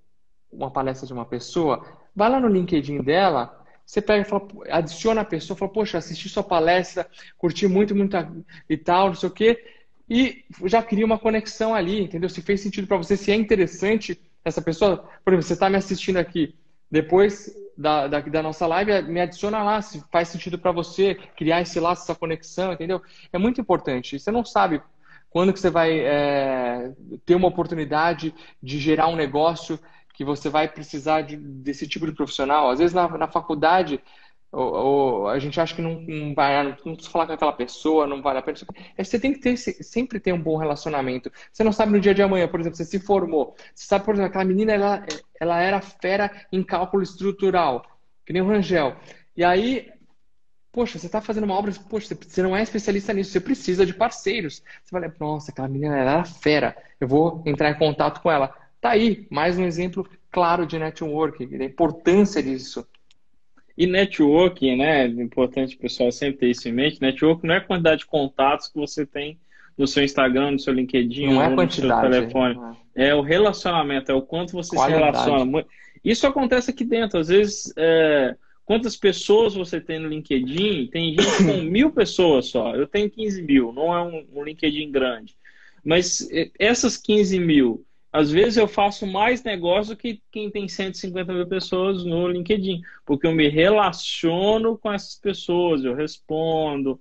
uma palestra de uma pessoa, vai lá no LinkedIn dela, você pega e fala, adiciona a pessoa, fala, poxa, assisti sua palestra, curti muito, muito e tal, não sei o quê, e já cria uma conexão ali, entendeu? Se fez sentido para você, se é interessante essa pessoa, por exemplo, você está me assistindo aqui, depois da nossa live, me adiciona lá, se faz sentido para você criar esse laço, essa conexão, entendeu? É muito importante. Você não sabe quando que você vai ter uma oportunidade de gerar um negócio que você vai precisar desse tipo de profissional. Às vezes na faculdade a gente acha que não vai, não precisa falar com aquela pessoa, não vale a pena. Você tem que sempre ter um bom relacionamento. Você não sabe no dia de amanhã, por exemplo, você se formou. Você sabe, por exemplo, aquela menina, ela era fera em cálculo estrutural, que nem o Rangel. E aí Poxa, você está fazendo uma obra, poxa, você não é especialista nisso, você precisa de parceiros. Você vai, nossa, aquela menina ela era fera, eu vou entrar em contato com ela. Tá aí, mais um exemplo claro de networking, da importância disso. E networking, né? É importante o pessoal sempre ter isso em mente. Networking não é a quantidade de contatos que você tem no seu Instagram, no seu LinkedIn Não é ou no seu quantidade, telefone. É o relacionamento, é o quanto você se relaciona. qualidade. Isso acontece aqui dentro. Às vezes, quantas pessoas você tem no LinkedIn? Tem gente com 1.000 pessoas só. Eu tenho 15 mil, não é um LinkedIn grande. Mas essas 15 mil, às vezes eu faço mais negócio do que quem tem 150 mil pessoas no LinkedIn, porque eu me relaciono com essas pessoas, eu respondo.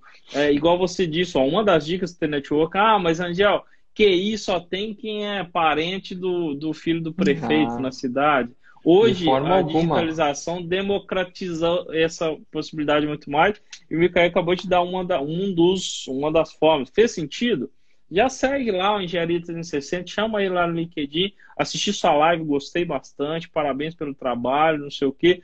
Igual você disse, ó, uma das dicas do network, mas Angel, QI só tem quem é parente do filho do prefeito Ah, na cidade. de Hoje, forma a alguma. digitalização democratizou essa possibilidade muito mais, e o Mikael acabou de dar uma das formas. Fez sentido? Já segue lá o Engenharia 360, chama ele lá no LinkedIn, assisti sua live, gostei bastante, parabéns pelo trabalho, não sei o quê.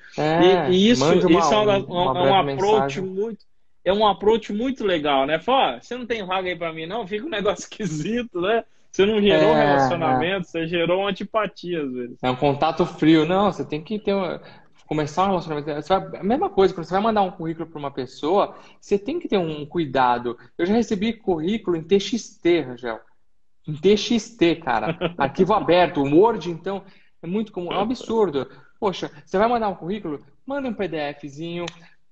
E isso, Mande isso uma é um breve approach mensagem. muito, muito legal, né? Fala, você não tem vaga aí para mim, não? Fica um negócio esquisito, né? Você não É, gerou é. relacionamento, você gerou uma antipatia às vezes. É um contato frio. Não, você tem que começar um relacionamento. A mesma coisa, quando você vai mandar um currículo para uma pessoa, você tem que ter um cuidado. Eu já recebi currículo em TXT, Rangel. Em TXT, cara. Arquivo aberto. O Word, então, é muito comum. É um absurdo. Poxa, você vai mandar um currículo? Manda um PDFzinho,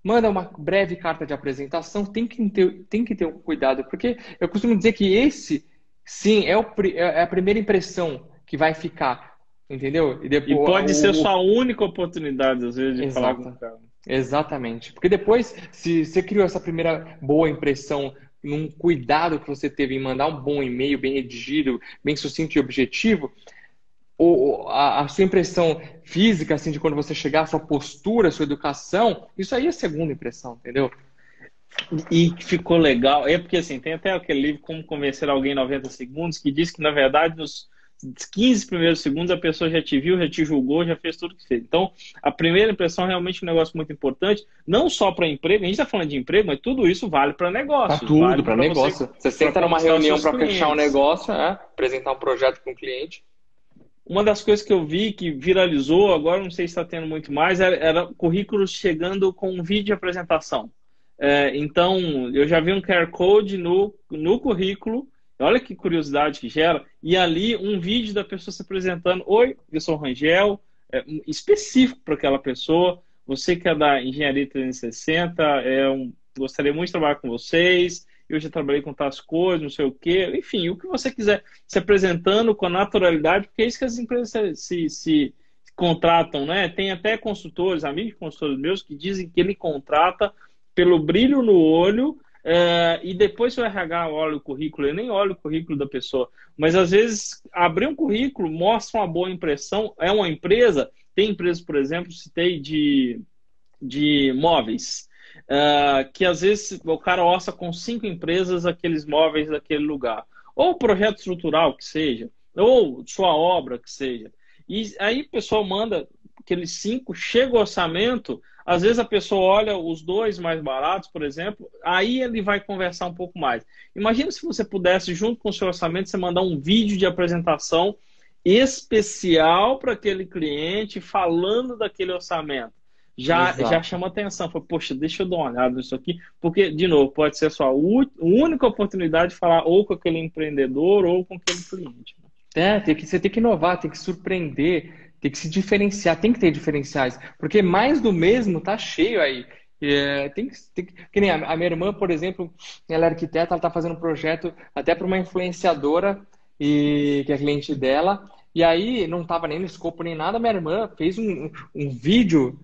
manda uma breve carta de apresentação. Tem que ter um cuidado, porque eu costumo dizer que esse, sim, é a primeira impressão que vai ficar, entendeu? E E depois, pode ser sua única oportunidade, às vezes, de falar com o exato. cara. Exatamente. Porque depois, se você criou essa primeira boa impressão num cuidado que você teve em mandar um bom e-mail, bem redigido, bem sucinto e objetivo, ou a sua impressão física, assim, de quando você chegar, a sua postura, a sua educação, isso aí é segunda impressão, entendeu? E ficou legal. É porque, assim, tem até aquele livro Como Convencer Alguém em 90 Segundos, que diz que, na verdade, nos 15 primeiros segundos a pessoa já te viu, já te julgou, já fez tudo que fez. Então, a primeira impressão é realmente um negócio muito importante, não só para emprego, a gente está falando de emprego, mas tudo isso vale para Para negócios, tudo, vale para para você, negócio. Você para senta numa conquistar os reunião seus para fechar um clientes. negócio, apresentar um projeto para um cliente. Uma das coisas que eu vi que viralizou, agora não sei se está tendo muito mais, era currículos chegando com um vídeo de apresentação. Então, eu já vi um QR Code no currículo, olha que curiosidade que gera, e ali um vídeo da pessoa se apresentando. Oi, eu sou o Rangel, específico para aquela pessoa. Você que é da Engenharia 360, gostaria muito de trabalhar com vocês. Eu já trabalhei com tais coisas, não sei o quê. Enfim, o que você quiser, se apresentando com a naturalidade, porque é isso que as empresas se contratam, né? Tem até consultores, amigos consultores meus, que dizem que ele contrata pelo brilho no olho, e depois o RH olha o currículo, ele nem olha o currículo da pessoa. Mas às vezes abrir um currículo mostra uma boa impressão. É uma empresa, tem empresas, por exemplo, citei de móveis, que às vezes o cara orça com 5 empresas aqueles móveis daquele lugar. Ou projeto estrutural que seja, ou sua obra que seja. E aí o pessoal manda aqueles 5, chega o orçamento, às vezes a pessoa olha os 2 mais baratos, por exemplo, aí ele vai conversar um pouco mais. Imagina se você pudesse, junto com o seu orçamento, você mandar um vídeo de apresentação especial para aquele cliente falando daquele orçamento. Já Exato. chama atenção. Fala, poxa, deixa eu dar uma olhada nisso aqui, porque, de novo, pode ser a sua única oportunidade de falar ou com aquele empreendedor ou com aquele cliente. Você tem que inovar, tem que surpreender, tem que se diferenciar, tem que ter diferenciais, porque mais do mesmo tá cheio aí. Que nem a minha irmã, por exemplo, ela é arquiteta, ela está fazendo um projeto até para uma influenciadora que é cliente dela, e aí não estava nem no escopo nem nada, minha irmã fez um vídeo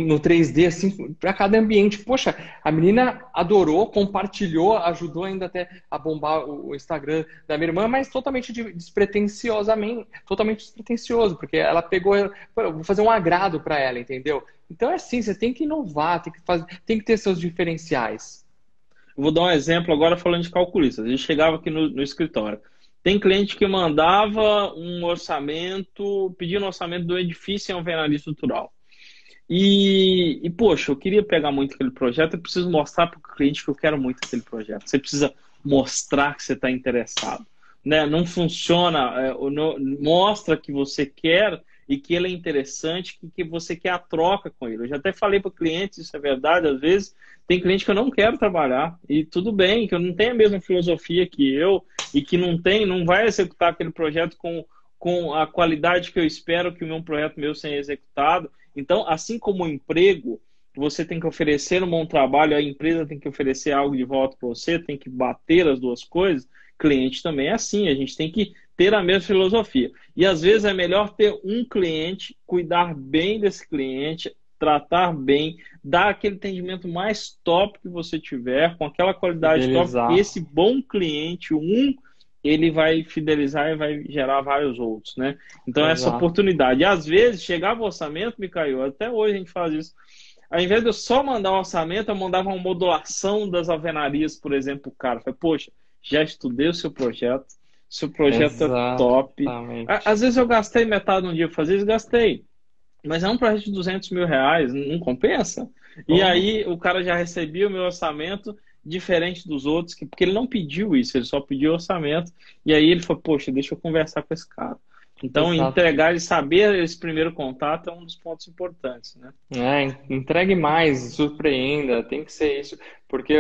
no 3D assim para cada ambiente. Poxa, a menina adorou, compartilhou, ajudou ainda até a bombar o Instagram da minha irmã, mas totalmente despretensiosamente, totalmente despretensioso, porque ela pegou, eu vou fazer um agrado para ela, entendeu? Então é assim, você tem que inovar, tem que ter seus diferenciais. Eu vou dar um exemplo agora falando de calculistas. A gente chegava aqui no escritório. Tem cliente que mandava um orçamento, pedindo um orçamento do edifício em alvenaria estrutural. Poxa, eu queria pegar muito aquele projeto, eu preciso mostrar para o cliente que eu quero muito aquele projeto. Você precisa mostrar que você está interessado, né? Não funciona, mostra que você quer e que ele é interessante, que você quer a troca com ele. Eu já até falei para clientes, isso é verdade, às vezes tem cliente que eu não quero trabalhar, e tudo bem, que eu não tenho a mesma filosofia que eu, e que não vai executar aquele projeto com a qualidade que eu espero que o meu projeto meu seja executado. Então, assim como o emprego, você tem que oferecer um bom trabalho, a empresa tem que oferecer algo de volta para você, tem que bater as duas coisas. Cliente também é assim, a gente tem que ter a mesma filosofia. E às vezes é melhor ter um cliente, cuidar bem desse cliente, tratar bem, dar aquele atendimento mais top que você tiver, com aquela qualidade top, e Fidelizar. esse bom cliente, ele vai fidelizar e vai gerar vários outros, né? Então, essa Exato. oportunidade. E às vezes, chegava o orçamento, Micael, até hoje a gente faz isso. Ao invés de eu só mandar um orçamento, eu mandava uma modulação das alvenarias, por exemplo, o cara. Falei, poxa, já estudei o seu projeto é top. Exatamente. Às vezes eu gastei metade de um dia para fazer isso, gastei. Mas é um projeto de R$ 200.000, não compensa. E Oh, aí o cara já recebia o meu orçamento diferente dos outros, porque ele não pediu isso, ele só pediu orçamento. E aí ele falou, poxa, deixa eu conversar com esse cara. Então, exato. entregar e saber esse primeiro contato é um dos pontos importantes, né? Entregue mais, surpreenda, tem que ser isso. Porque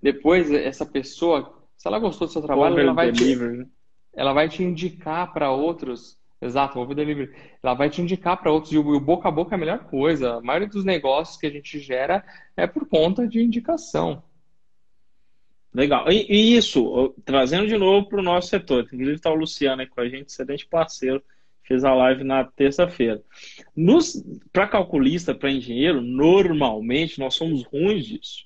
depois essa pessoa, se ela gostou do seu trabalho, Over delivery, né? ela vai te indicar para outros. Exato, over delivery. Ela vai te indicar para outros. E o boca a boca é a melhor coisa. A maioria dos negócios que a gente gera é por conta de indicação. Legal. E isso, trazendo de novo para o nosso setor. Inclusive está o Luciano aí com a gente, excelente parceiro. Fez a live na terça-feira. Para calculista, para engenheiro, normalmente nós somos ruins disso.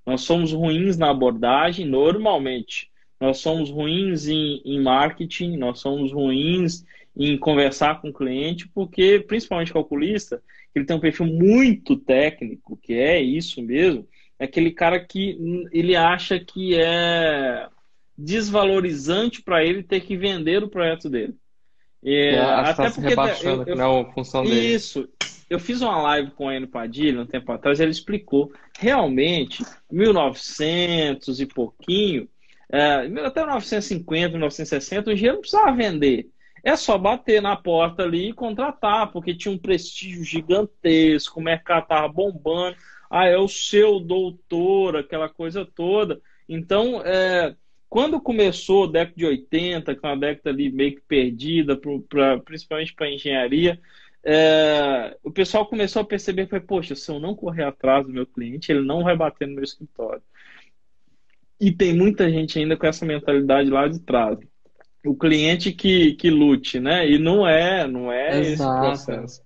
Nós somos ruins na abordagem, normalmente. Nós somos ruins em marketing, nós somos ruins em conversar com o cliente, porque, principalmente calculista, ele tem um perfil muito técnico, que é isso mesmo, é aquele cara que ele acha que é desvalorizante para ele ter que vender o projeto dele. Acho que está Até se porque rebaixando, que não é a função dele. isso, eu fiz uma live com o Enio Padilha um tempo atrás, ele explicou realmente 1900 e pouquinho, até 1950, 1960, o engenheiro não precisava vender. É só bater na porta ali e contratar, porque tinha um prestígio gigantesco, o mercado estava bombando. Ah, é o seu doutor, aquela coisa toda. Então, quando começou a década de 80, que é uma década ali meio que perdida, principalmente para engenharia, o pessoal começou a perceber que, poxa, se eu não correr atrás do meu cliente, ele não vai bater no meu escritório. E tem muita gente ainda com essa mentalidade lá de trás. O cliente que lute, né? E não é esse o Exato. processo.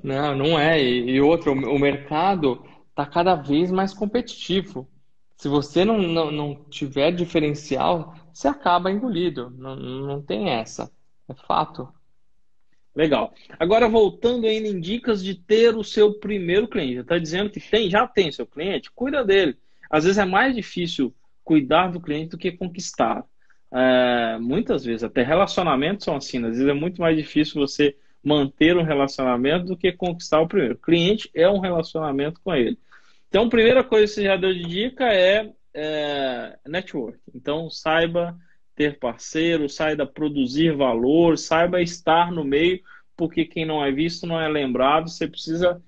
Não, não é. E outro, o mercado está cada vez mais competitivo. Se você não tiver diferencial, você acaba engolido. Não tem essa. É fato. Legal. Agora, voltando ainda em dicas de ter o seu primeiro cliente. Está dizendo que já tem seu cliente? Cuida dele. Às vezes é mais difícil cuidar do cliente do que conquistar. Muitas vezes, até relacionamentos são assim. Às vezes é muito mais difícil você manter um relacionamento do que conquistar o primeiro. O cliente é um relacionamento com ele. Então, a primeira coisa que você já deu de dica é network. Então, saiba ter parceiro, saiba produzir valor, saiba estar no meio, porque quem não é visto não é lembrado. Você precisa.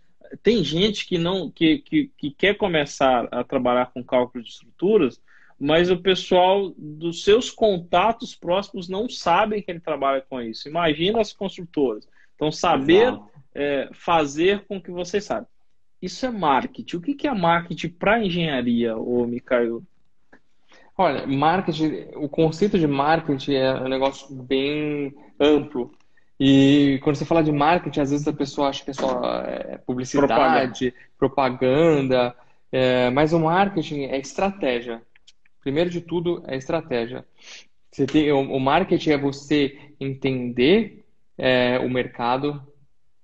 Tem gente que não que quer começar a trabalhar com cálculo de estruturas, mas o pessoal dos seus contatos próximos não sabem que ele trabalha com isso. Imagina as construtoras. Então, saber Exato. fazer com que você saiba. Isso é marketing. O que é marketing para engenharia, ô Micael? Olha, marketing, o conceito de marketing é um negócio bem amplo. E quando você fala de marketing, às vezes a pessoa acha que é só Propaganda. publicidade, propaganda, mas o marketing é estratégia. Primeiro de tudo, é estratégia. O marketing é você entender o mercado,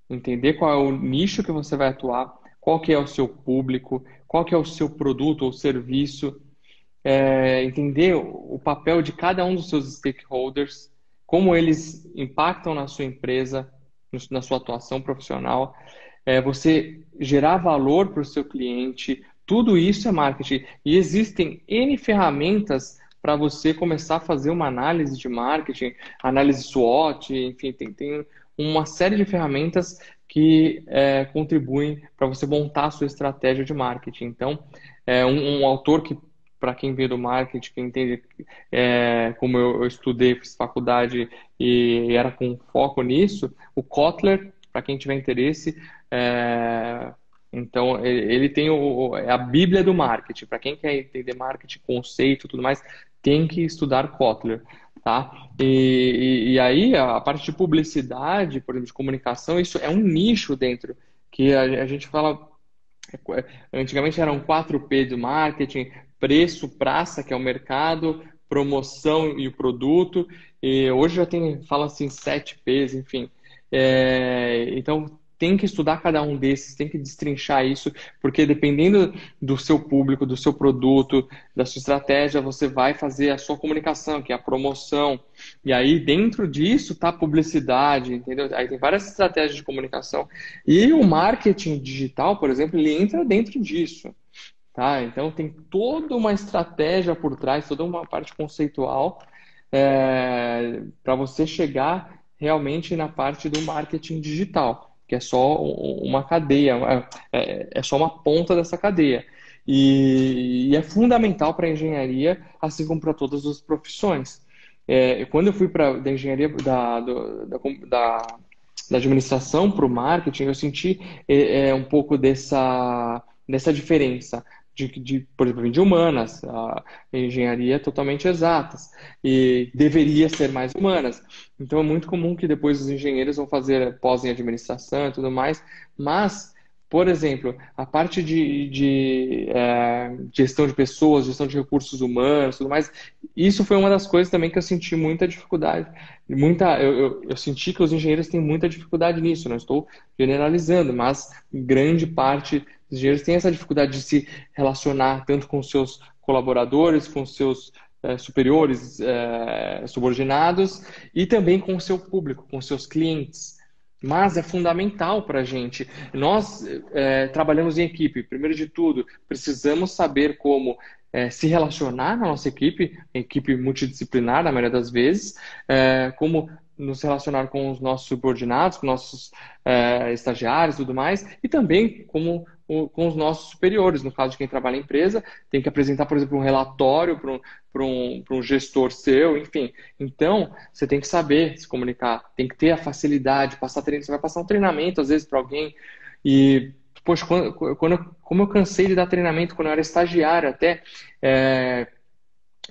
entender qual é o nicho que você vai atuar, qual que é o seu público, qual que é o seu produto ou serviço, entender o papel de cada um dos seus stakeholders, como eles impactam na sua empresa, na sua atuação profissional, é você gerar valor para o seu cliente, tudo isso é marketing. E existem N ferramentas para você começar a fazer uma análise de marketing, análise SWOT, enfim, tem uma série de ferramentas que contribuem para você montar a sua estratégia de marketing. Então, um autor que, para quem veio do marketing, quem entende, como eu estudei, fiz faculdade e era com foco nisso, o Kotler, para quem tiver interesse, então ele tem é a Bíblia do marketing. Para quem quer entender marketing, conceito e tudo mais, tem que estudar Kotler, tá? E aí a parte de publicidade, por exemplo, de comunicação, isso é um nicho dentro que a gente fala. Antigamente eram 4P do marketing: preço, praça, que é o mercado, promoção e o produto. E hoje já tem, fala assim, 7Ps, enfim. Então tem que estudar cada um desses, tem que destrinchar isso, porque dependendo do seu público, do seu produto, da sua estratégia, você vai fazer a sua comunicação, que é a promoção. E aí dentro disso está a publicidade, entendeu? Aí tem várias estratégias de comunicação. E o marketing digital, por exemplo, ele entra dentro disso. Tá? Então tem toda uma estratégia por trás, toda uma parte conceitual para você chegar realmente na parte do marketing digital, que é só uma cadeia, é só uma ponta dessa cadeia. E é fundamental para a engenharia, assim como para todas as profissões. Quando eu fui da engenharia da administração para o marketing, eu senti um pouco dessa diferença. Por exemplo, de humanas, a engenharia é totalmente exatas e deveria ser mais humanas. Então é muito comum que depois os engenheiros vão fazer pós em administração e tudo mais, mas, por exemplo, a parte de gestão de pessoas, gestão de recursos humanos, tudo mais, isso foi uma das coisas também que eu senti muita dificuldade. Eu senti que os engenheiros têm muita dificuldade nisso, não estou generalizando, mas grande parte dos engenheiros tem essa dificuldade de se relacionar tanto com seus colaboradores, com seus superiores, subordinados, e também com o seu público, com seus clientes. Mas é fundamental para a gente. Nós trabalhamos em equipe. Primeiro de tudo, precisamos saber como se relacionar na nossa equipe multidisciplinar, na maioria das vezes, como nos relacionar com os nossos subordinados, com nossos estagiários e tudo mais, e também com os nossos superiores. No caso de quem trabalha em empresa, tem que apresentar, por exemplo, um relatório para um gestor seu, enfim. Então, você tem que saber se comunicar, tem que ter a facilidade, passar treino. Você vai passar um treinamento, às vezes, para alguém, e, poxa, como eu cansei de dar treinamento quando eu era estagiário, até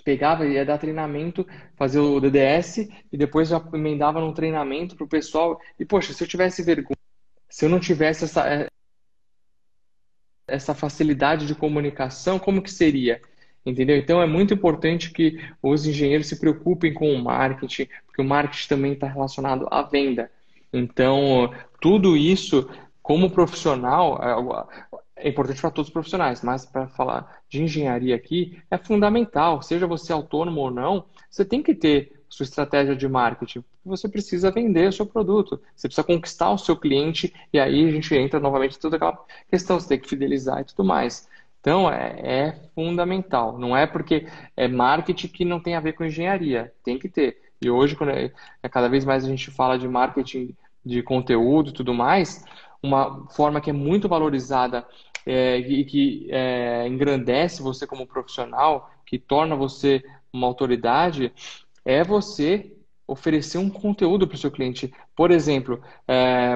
pegava e ia dar treinamento, fazer o DDS, e depois já emendava num treinamento para o pessoal. E, poxa, se eu tivesse vergonha, se eu não tivesse essa facilidade de comunicação, como que seria? Entendeu? Então é muito importante que os engenheiros se preocupem com o marketing, porque o marketing também está relacionado à venda. Então, tudo isso, como profissional, é importante para todos os profissionais, mas para falar de engenharia aqui, é fundamental. Seja você autônomo ou não, você tem que ter sua estratégia de marketing. Você precisa vender o seu produto, você precisa conquistar o seu cliente, e aí a gente entra novamente em toda aquela questão, você tem que fidelizar e tudo mais. Então, é fundamental. Não é porque é marketing que não tem a ver com engenharia. Tem que ter. E hoje, quando cada vez mais a gente fala de marketing de conteúdo e tudo mais, uma forma que é muito valorizada e que engrandece você como profissional, que torna você uma autoridade, é você oferecer um conteúdo para o seu cliente. Por exemplo,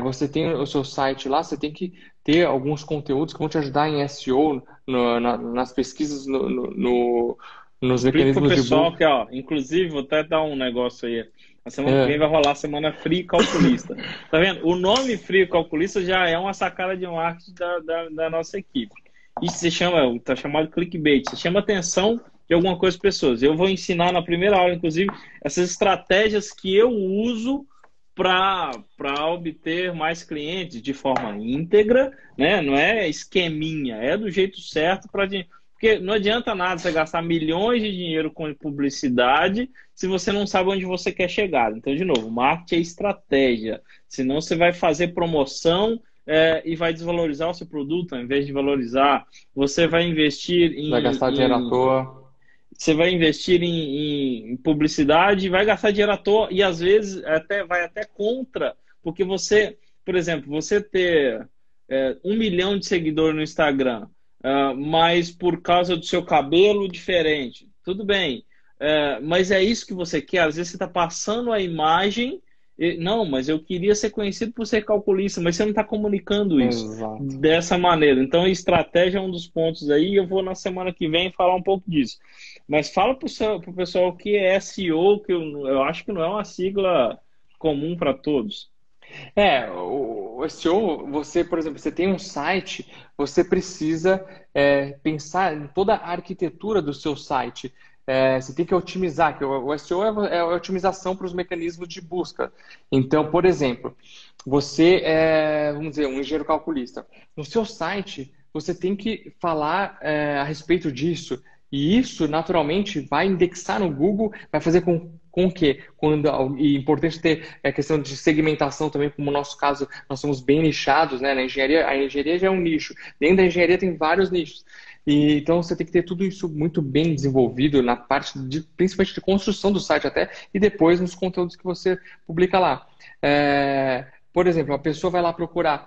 você tem o seu site lá, você tem que ter alguns conteúdos que vão te ajudar em SEO, nas pesquisas, nos Explica pro mecanismos de pessoal busca. que, ó, inclusive, vou até dar um negócio aí. Na semana que vem vai rolar a Semana Frio Calculista. Tá vendo? O nome Frio Calculista já é uma sacada de marketing da nossa equipe. Isso se chama, tá chamado clickbait. Você chama atenção de alguma coisa para as pessoas. Eu vou ensinar na primeira aula, inclusive, essas estratégias que eu uso para obter mais clientes de forma íntegra, né? Não é esqueminha, é do jeito certo para. Porque não adianta nada você gastar milhões de dinheiro com publicidade se você não sabe onde você quer chegar. Então, de novo, marketing é estratégia. Senão você vai fazer promoção e vai desvalorizar o seu produto ao invés de valorizar. Você vai investir Vai gastar dinheiro à toa. você vai investir em publicidade, vai gastar dinheiro à toa e às vezes vai até contra, porque você, por exemplo, você ter 1 milhão de seguidores no Instagram, mas por causa do seu cabelo diferente, tudo bem, mas é isso que você quer. Às vezes você está passando a imagem, não, mas eu queria ser conhecido por ser calculista, mas você não está comunicando isso Exato. dessa maneira. Então, estratégia é um dos pontos aí, e eu vou na semana que vem falar um pouco disso. Mas fala pro pessoal o que é SEO, que eu acho que não é uma sigla comum para todos. O SEO, você, por exemplo, você tem um site, você precisa pensar em toda a arquitetura do seu site. Você tem que otimizar, que o SEO é a otimização para os mecanismos de busca. Então, por exemplo, você vamos dizer, um engenheiro calculista. No seu site, você tem que falar a respeito disso. E isso, naturalmente, vai indexar no Google, vai fazer com que, e é importante ter a questão de segmentação também, como no nosso caso, nós somos bem nichados, né? Na engenharia, a engenharia já é um nicho. Dentro da engenharia tem vários nichos. E, então você tem que ter tudo isso muito bem desenvolvido na parte principalmente de construção do site até, e depois nos conteúdos que você publica lá. Por exemplo, a pessoa vai lá procurar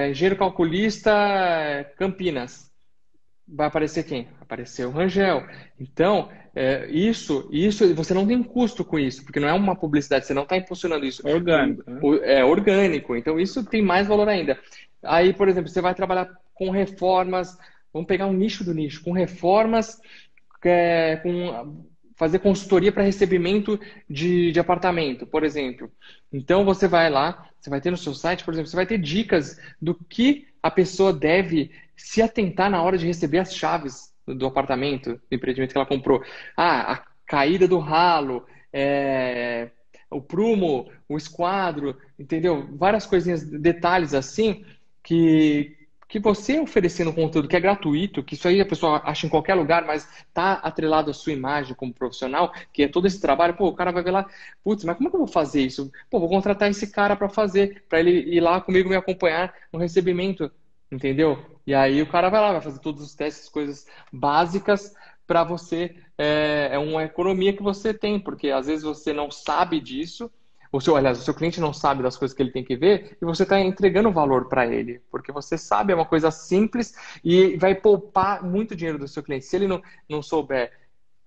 engenheiro calculista Campinas. Vai aparecer quem? Vai aparecer o Rangel. Então, isso você não tem custo com isso, porque não é uma publicidade, você não está impulsionando isso. Orgânico, né? É orgânico, então isso tem mais valor ainda. Aí, por exemplo, você vai trabalhar com reformas, vamos pegar um nicho do nicho, com reformas, fazer consultoria para recebimento de apartamento, por exemplo. Então, você vai lá, você vai ter no seu site, por exemplo, você vai ter dicas do que a pessoa deve se atentar na hora de receber as chaves do apartamento, do empreendimento que ela comprou. A caída do ralo, o prumo, o esquadro, entendeu? Várias coisinhas, detalhes assim, que você oferecendo um conteúdo que é gratuito, que isso aí a pessoa acha em qualquer lugar, mas tá atrelado à sua imagem como profissional, que é todo esse trabalho, pô, o cara vai ver lá, putz, mas como é que eu vou fazer isso? Pô, vou contratar esse cara para fazer, para ele ir lá comigo me acompanhar no recebimento, entendeu? E aí o cara vai lá, vai fazer todos os testes, coisas básicas para você, é uma economia que você tem, porque às vezes você não sabe disso, aliás, o seu cliente não sabe das coisas que ele tem que ver e você está entregando valor para ele, porque você sabe, é uma coisa simples e vai poupar muito dinheiro do seu cliente. Se ele não souber,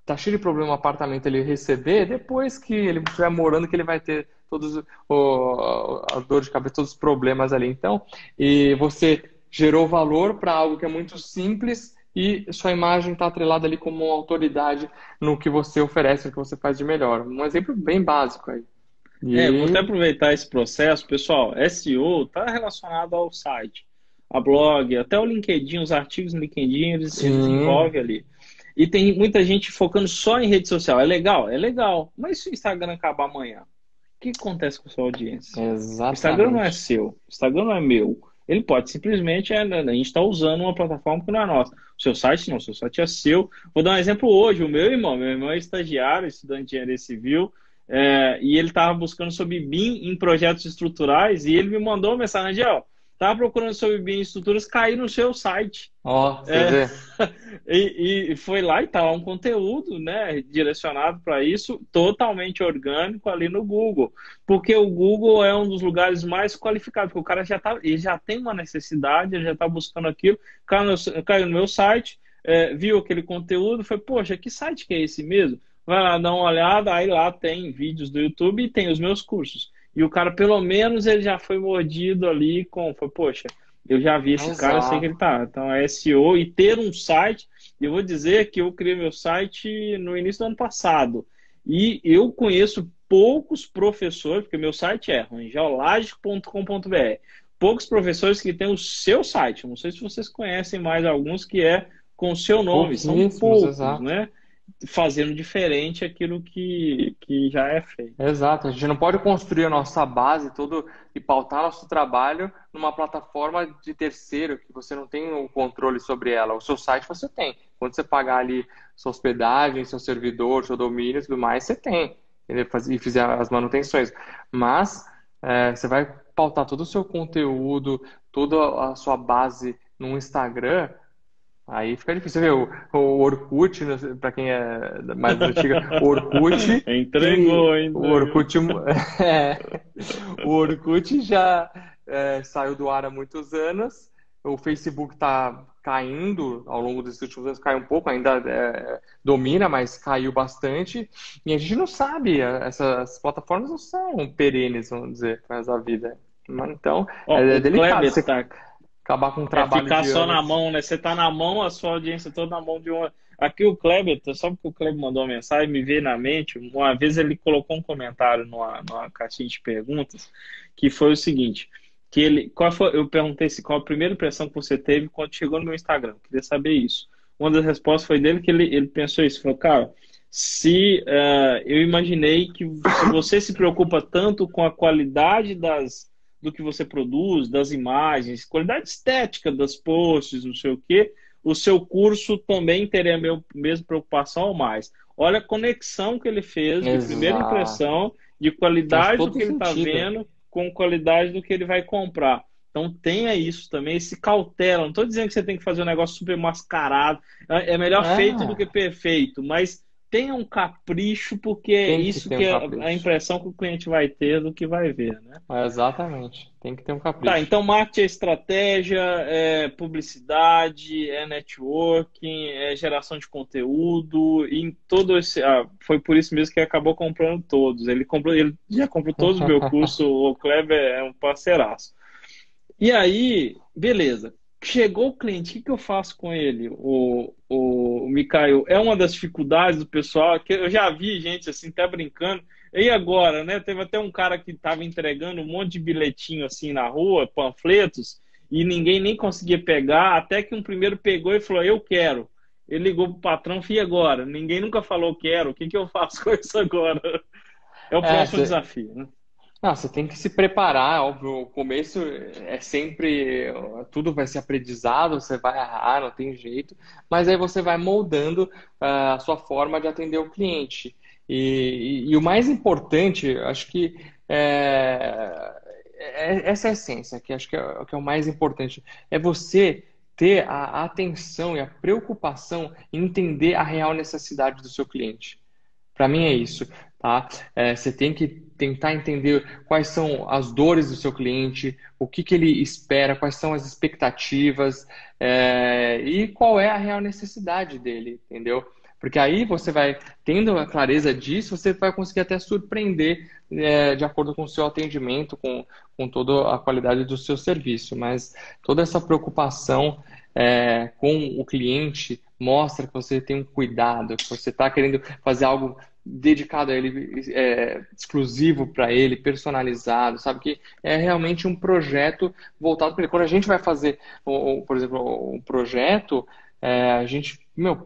tá cheio de problema no apartamento, ele receber, depois que ele estiver morando, que ele vai ter todos a dor de cabeça, todos os problemas ali. Então, e você gerou valor para algo que é muito simples e sua imagem está atrelada ali como uma autoridade no que você oferece, no que você faz de melhor. Um exemplo bem básico aí. Vou até E aproveitar esse processo, pessoal. SEO está relacionado ao site, a blog, até o LinkedIn, os artigos no LinkedIn, eles sim, envolvem ali. E tem muita gente focando só em rede social. É legal? É legal. Mas se o Instagram acabar amanhã, o que acontece com a sua audiência? O Instagram não é exatamente. seu, o Instagram não é meu. Ele pode simplesmente, a gente está usando uma plataforma que não é nossa. O seu site não, o seu site é seu. Vou dar um exemplo hoje. Meu irmão é estagiário, estudante de engenharia civil, e ele estava buscando sobre BIM em projetos estruturais, e ele me mandou uma mensagem, Angel, estava procurando sobre BIM em estruturas, caí no seu site. Ó, você É, vê? e foi lá e tá lá um conteúdo, né, direcionado para isso, totalmente orgânico ali no Google, porque o Google é um dos lugares mais qualificados, porque o cara ele já tem uma necessidade, ele já está buscando aquilo, caiu no meu site, viu aquele conteúdo, foi, poxa, que site que é esse mesmo? Vai lá dar uma olhada, aí lá tem vídeos do YouTube e tem os meus cursos. E o cara, pelo menos, ele já foi mordido ali foi, poxa, eu já vi esse cara, eu sei que ele Exato. tá. Então é SEO e ter um site. E eu vou dizer que eu criei meu site no início do ano passado. E eu conheço poucos professores, porque meu site é rangellagico.com.br. Poucos professores que têm o seu site. Eu não sei se vocês conhecem mais alguns que é com o seu nome. São Pouquíssimos, poucos, exato. né? Fazendo diferente aquilo que já é feito. Exato. A gente não pode construir a nossa base todo e pautar nosso trabalho numa plataforma de terceiro que você não tem o controle sobre ela. O seu site você tem. Quando você pagar ali sua hospedagem, seu servidor, seu domínio e tudo mais, você tem. Entendeu? E fizer as manutenções. Mas você vai pautar todo o seu conteúdo, toda a sua base no Instagram, aí fica difícil. Você vê o Orkut, para quem é mais antiga, o Orkut tem. Entregou, O entregou. Orkut, é, o Orkut já saiu do ar há muitos anos. O Facebook está caindo ao longo desses últimos anos, caiu um pouco, ainda domina, mas caiu bastante. E a gente não sabe, essas plataformas não são perenes, vamos dizer, para a vida. Então, Ó, é o delicado Kleber você tá. acabar com um É trabalho ficar de só na anos. mão, né? Você tá na mão, a sua audiência toda na mão de uma. Aqui o Kleber, só porque o Kleber mandou uma mensagem, me veio na mente. Uma vez ele colocou um comentário numa caixinha de perguntas, que foi o seguinte: que ele, qual foi, eu perguntei se qual a primeira impressão que você teve quando chegou no meu Instagram. Eu queria saber isso. Uma das respostas foi dele que ele pensou isso, falou, cara, se eu imaginei que se você se preocupa tanto com a qualidade do que você produz, das imagens, qualidade estética das posts, não sei o quê, o seu curso também teria a mesma preocupação ou mais. Olha a conexão que ele fez de primeira Exato. impressão, de Faz qualidade do todo que ele está sentido. vendo com qualidade do que ele vai comprar. Então tenha isso também, esse cautela. Não estou dizendo que você tem que fazer um negócio super mascarado. É melhor feito do que É, perfeito, mas tenha um capricho, porque é tem que isso ter que um é a capricho. impressão que o cliente vai ter do que vai ver, né? Exatamente. Tem que ter um Tá, capricho. então marketing é estratégia, é publicidade, é networking, é geração de conteúdo, e em todo esse. Foi por isso mesmo que ele acabou comprando todos. Ele já comprou todos os meus cursos, o Kleber é um parceiraço. E aí, beleza. Chegou o cliente, o que que eu faço com ele? O Mikael, é uma das dificuldades do pessoal, que eu já vi gente assim, até brincando. E agora, né? Teve até um cara que estava entregando um monte de bilhetinho assim na rua, panfletos, e ninguém nem conseguia pegar, até que um primeiro pegou e falou, eu quero. Ele ligou pro patrão, e agora? Ninguém nunca falou quero, o que que eu faço com isso agora? É o É, próximo você, desafio, né? não, você tem que se preparar, óbvio. O começo é sempre, tudo vai ser aprendizado, você vai errar, não tem jeito, mas aí você vai moldando a sua forma de atender o cliente. E o mais importante, acho que essa é a essência, que acho que é o mais importante, é você ter a atenção e a preocupação em entender a real necessidade do seu cliente. Para mim é isso, tá? Você tem que tentar entender quais são as dores do seu cliente, o que que ele espera, quais são as expectativas, e qual é a real necessidade dele, entendeu? Porque aí você vai tendo a clareza disso, você vai conseguir até surpreender, de acordo com o seu atendimento, com toda a qualidade do seu serviço. Mas toda essa preocupação com o cliente mostra que você tem um cuidado, que você está querendo fazer algo dedicado a ele, exclusivo para ele, personalizado, sabe? Que é realmente um projeto voltado para ele. Quando a gente vai fazer, por exemplo, um projeto, a gente,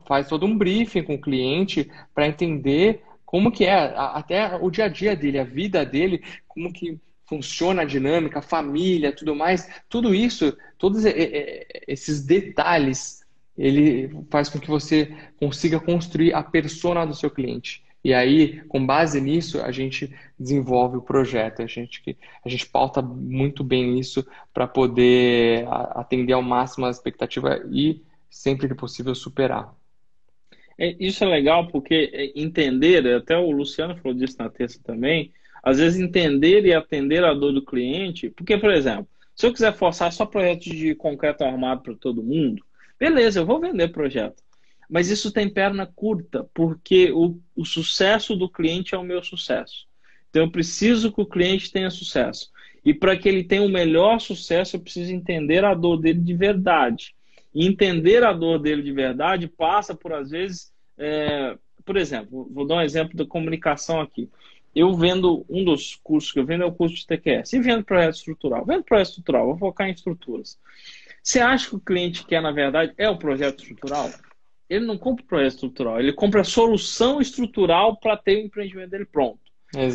faz todo um briefing com o cliente para entender como que é até o dia a dia dele, a vida dele, como que funciona a dinâmica, a família, tudo mais. Tudo isso, todos esses detalhes, ele faz com que você consiga construir a persona do seu cliente. E aí, com base nisso, a gente desenvolve o projeto. A gente pauta muito bem isso para poder atender ao máximo a expectativa e, sempre que possível, superar. Isso é legal porque entender, até o Luciano falou disso na terça também, às vezes entender e atender a dor do cliente, porque, por exemplo, se eu quiser forçar só projetos de concreto armado para todo mundo, beleza, eu vou vender projeto. Mas isso tem perna curta, porque o sucesso do cliente é o meu sucesso. Então eu preciso que o cliente tenha sucesso. E para que ele tenha o melhor sucesso, eu preciso entender a dor dele de verdade. E entender a dor dele de verdade passa por, às vezes, por exemplo, vou dar um exemplo da comunicação aqui. Eu vendo, um dos cursos que eu vendo é o curso de TQS. E vendo projeto estrutural. Vendo projeto estrutural, vou focar em estruturas. Você acha que o cliente quer, na verdade, é o projeto estrutural? Ele não compra o projeto estrutural, ele compra a solução estrutural para ter o empreendimento dele pronto.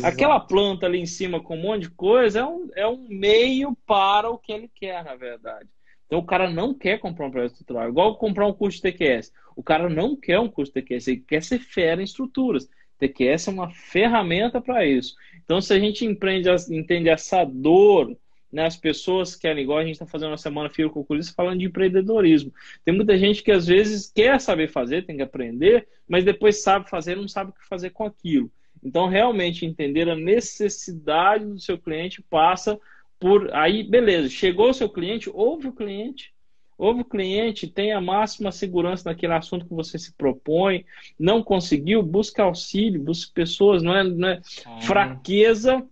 Aquela Exato. planta ali em cima com um monte de coisa é um meio para o que ele quer, na verdade. Então o cara não quer comprar um projeto estrutural. Igual comprar um curso de TQS. O cara não quer um curso de TQS, ele quer ser fera em estruturas. TQS é uma ferramenta para isso. Então, se a gente entende essa dor, né? As pessoas querem, igual a gente está fazendo uma semana Firo Calculista falando de empreendedorismo. Tem muita gente que às vezes quer saber fazer, tem que aprender, mas depois sabe fazer e não sabe o que fazer com aquilo. Então, realmente entender a necessidade do seu cliente passa por aí, beleza, chegou o seu cliente, ouve o cliente, tenha a máxima segurança naquele assunto que você se propõe, não conseguiu, busca auxílio, busca pessoas, não é Sim. fraqueza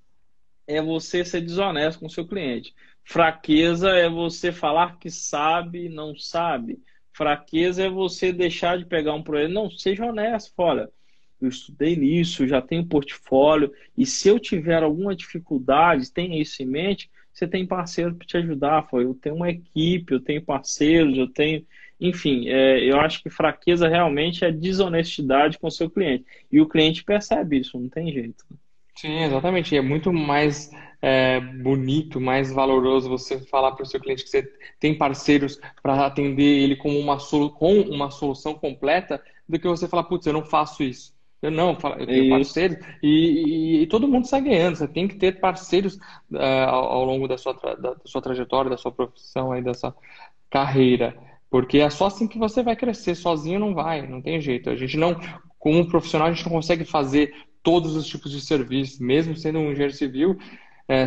é você ser desonesto com o seu cliente. Fraqueza é você falar que sabe, não sabe. Fraqueza é você deixar de pegar um projeto. Não, seja honesto. Olha, eu estudei nisso, já tenho portfólio, e se eu tiver alguma dificuldade, tenha isso em mente, você tem parceiro para te ajudar. Foi, eu tenho uma equipe, eu tenho parceiros, eu tenho. Enfim, eu acho que fraqueza realmente é desonestidade com o seu cliente. E o cliente percebe isso, não tem jeito. Sim, exatamente. E é muito mais bonito, mais valoroso você falar para o seu cliente que você tem parceiros para atender ele como com uma solução completa, do que você falar, putz, eu não faço isso. Eu não, eu É tenho isso. parceiros e todo mundo sai ganhando. Você tem que ter parceiros ao longo da sua trajetória, da sua profissão, aí, da sua carreira. Porque é só assim que você vai crescer. Sozinho não vai, não tem jeito. A gente não, como profissional, a gente não consegue fazer todos os tipos de serviços, mesmo sendo um engenheiro civil,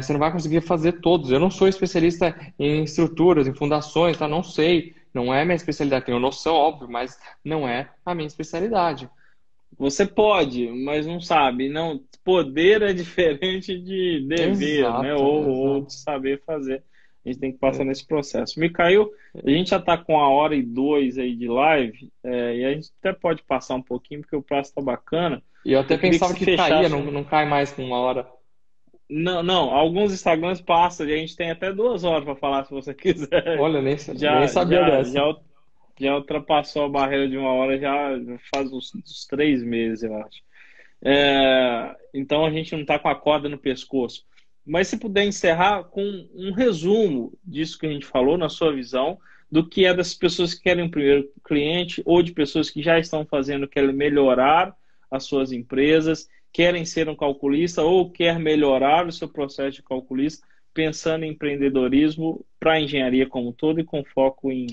você não vai conseguir fazer todos. Eu não sou especialista em estruturas, em fundações, tá? Não sei, não é minha especialidade. Tenho noção, óbvio, mas não é a minha especialidade. Você pode, mas não sabe. Não, poder é diferente de dever, né? Exato, Ou de exato. saber fazer. A gente tem que passar nesse processo. Micael, a gente já está com a hora e dois aí de live, e a gente até pode passar um pouquinho, porque o prazo está bacana. E eu até Eu queria que pensava você que caía, fechasse. não cai mais com uma hora. Não, não, alguns Instagrams passam, e a gente tem até 2 horas para falar se você quiser. Olha, nem Já, sabia já, dessa. já, já ultrapassou a barreira de 1 hora, já faz uns 3 meses, eu acho. Então a gente não está com a corda no pescoço. Mas se puder encerrar com um resumo disso que a gente falou, na sua visão, do que é das pessoas que querem o primeiro cliente ou de pessoas que já estão fazendo, querem melhorar as suas empresas, querem ser um calculista ou quer melhorar o seu processo de calculista, pensando em empreendedorismo para a engenharia como um todo e com foco em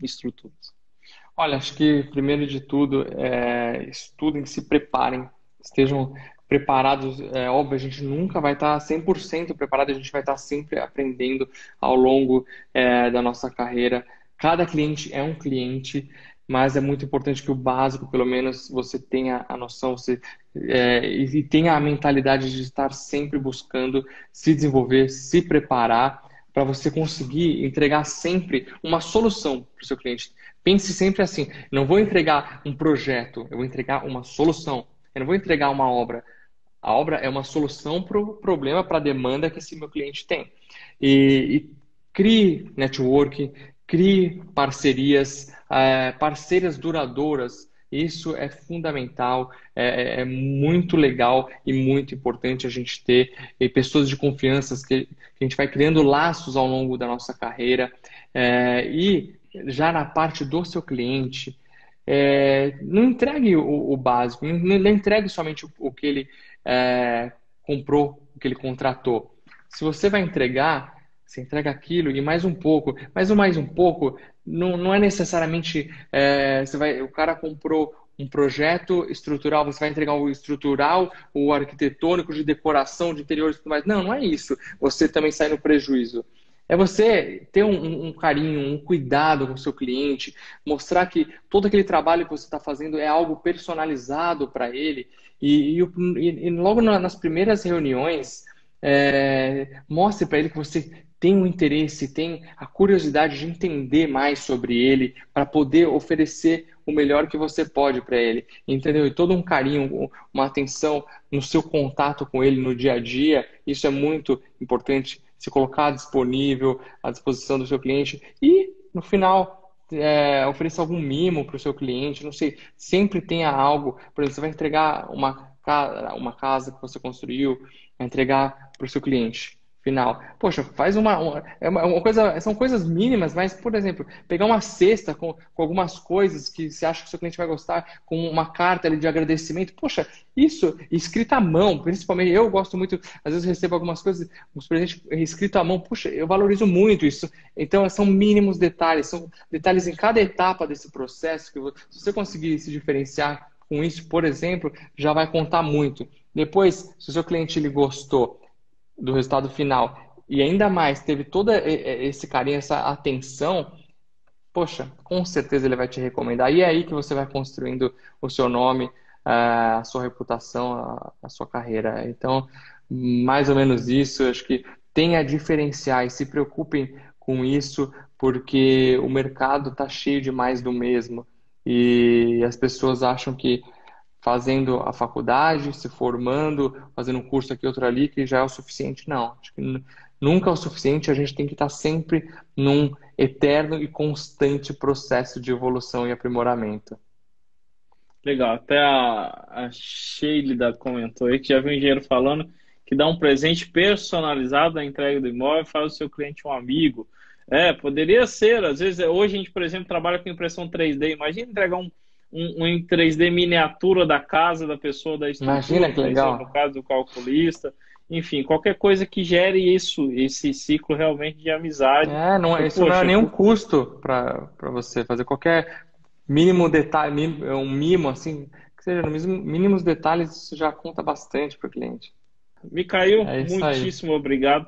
estruturas. Olha, acho que primeiro de tudo, estudem, se preparem, estejam preparados. É óbvio, a gente nunca vai estar 100% preparado, a gente vai estar sempre aprendendo ao longo, da nossa carreira. Cada cliente é um cliente, mas é muito importante que o básico, pelo menos, você tenha a noção, e tenha a mentalidade de estar sempre buscando se desenvolver, se preparar, para você conseguir entregar sempre uma solução para o seu cliente. Pense sempre assim: não vou entregar um projeto, eu vou entregar uma solução. Eu não vou entregar uma obra. A obra é uma solução para o problema, para a demanda que esse meu cliente tem. E crie network, crie parcerias, parcerias duradouras. Isso é fundamental, é muito legal e muito importante a gente ter pessoas de confiança que a gente vai criando laços ao longo da nossa carreira. E já na parte do seu cliente, não entregue o básico, não entregue somente o que ele comprou, o que ele contratou. Se você vai entregar, você entrega aquilo e mais um pouco, mas o mais um pouco não é necessariamente o cara comprou um projeto estrutural, você vai entregar o estrutural, o arquitetônico, de decoração, de interiores e tudo mais. Não, não é isso. Você também sai no prejuízo. É você ter um carinho, um cuidado com o seu cliente, mostrar que todo aquele trabalho que você está fazendo é algo personalizado para ele. E logo nas primeiras reuniões, mostre para ele que você tem um interesse, tem a curiosidade de entender mais sobre ele, para poder oferecer o melhor que você pode para ele, entendeu? E todo um carinho, uma atenção no seu contato com ele no dia a dia, isso é muito importante, se colocar disponível, à disposição do seu cliente e, no final, ofereça algum mimo para o seu cliente, não sei, sempre tenha algo, por exemplo, você vai entregar uma casa que você construiu, vai entregar para o seu cliente. final. Poxa, faz uma coisa, são coisas mínimas, mas, por exemplo, pegar uma cesta com algumas coisas que você acha que o seu cliente vai gostar, com uma carta ali de agradecimento. Poxa, isso escrita à mão, principalmente, eu gosto muito, às vezes recebo algumas coisas, uns presentes escrito à mão. Puxa, eu valorizo muito isso. Então, são mínimos detalhes, são detalhes em cada etapa desse processo que se você conseguir se diferenciar com isso, por exemplo, já vai contar muito. Depois, se o seu cliente ele gostou do resultado final e ainda mais teve todo esse carinho, essa atenção, poxa, com certeza ele vai te recomendar. E é aí que você vai construindo o seu nome, a sua reputação, a sua carreira. Então, mais ou menos isso. Eu acho que tenha diferenciais, se preocupem com isso, porque o mercado está cheio de mais do mesmo. E as pessoas acham que fazendo a faculdade, se formando, fazendo um curso aqui, outro ali, que já é o suficiente. Não, acho que nunca é o suficiente. A gente tem que estar sempre num eterno e constante processo de evolução e aprimoramento. Legal, até a Sheilda comentou aí que já viu um engenheiro falando que dá um presente personalizado na entrega do imóvel e faz o seu cliente um amigo. Poderia ser. Às vezes, hoje a gente, por exemplo, trabalha com impressão 3D. Imagina entregar um em 3D miniatura da casa da pessoa, da Imagina estrutura, que por exemplo, no legal. caso do calculista. Enfim, qualquer coisa que gere isso, esse ciclo realmente de amizade. Não, Então, isso não é poxa, nenhum custo para você fazer qualquer mínimo detalhe, um mimo assim, que seja no mínimos detalhes, isso já conta bastante para o cliente. Micael, É isso aí. muitíssimo obrigado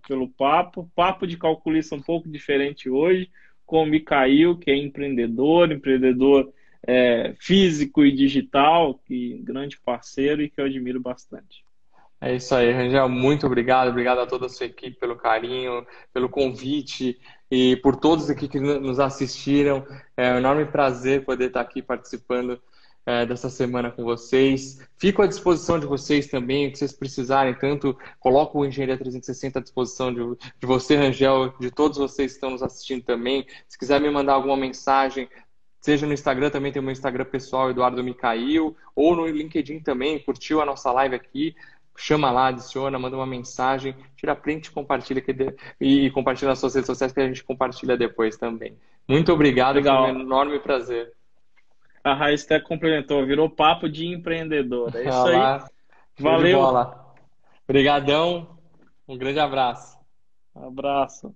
pelo papo. Papo de calculista um pouco diferente hoje, com o Micael, que é empreendedor físico e digital, que grande parceiro e que eu admiro bastante. É isso aí, Rangel. Muito obrigado. Obrigado a toda a sua equipe pelo carinho, pelo convite e por todos aqui que nos assistiram. É um enorme prazer poder estar aqui participando dessa semana com vocês. Fico à disposição de vocês também, o que vocês precisarem. Tanto coloco o Engenharia 360 à disposição de você, Rangel, de todos vocês que estão nos assistindo também. Se quiser me mandar alguma mensagem, seja no Instagram, também tem o meu Instagram pessoal, Eduardo Micael, ou no LinkedIn também, curtiu a nossa live aqui, chama lá, adiciona, manda uma mensagem, tira print e compartilha, e compartilha nas suas redes sociais que a gente compartilha depois também. Muito obrigado, foi um Legal. enorme prazer. A Raiz até complementou, virou papo de empreendedor. É isso aí. Olá, show de Valeu. bola. Obrigadão, um grande abraço. Abraço.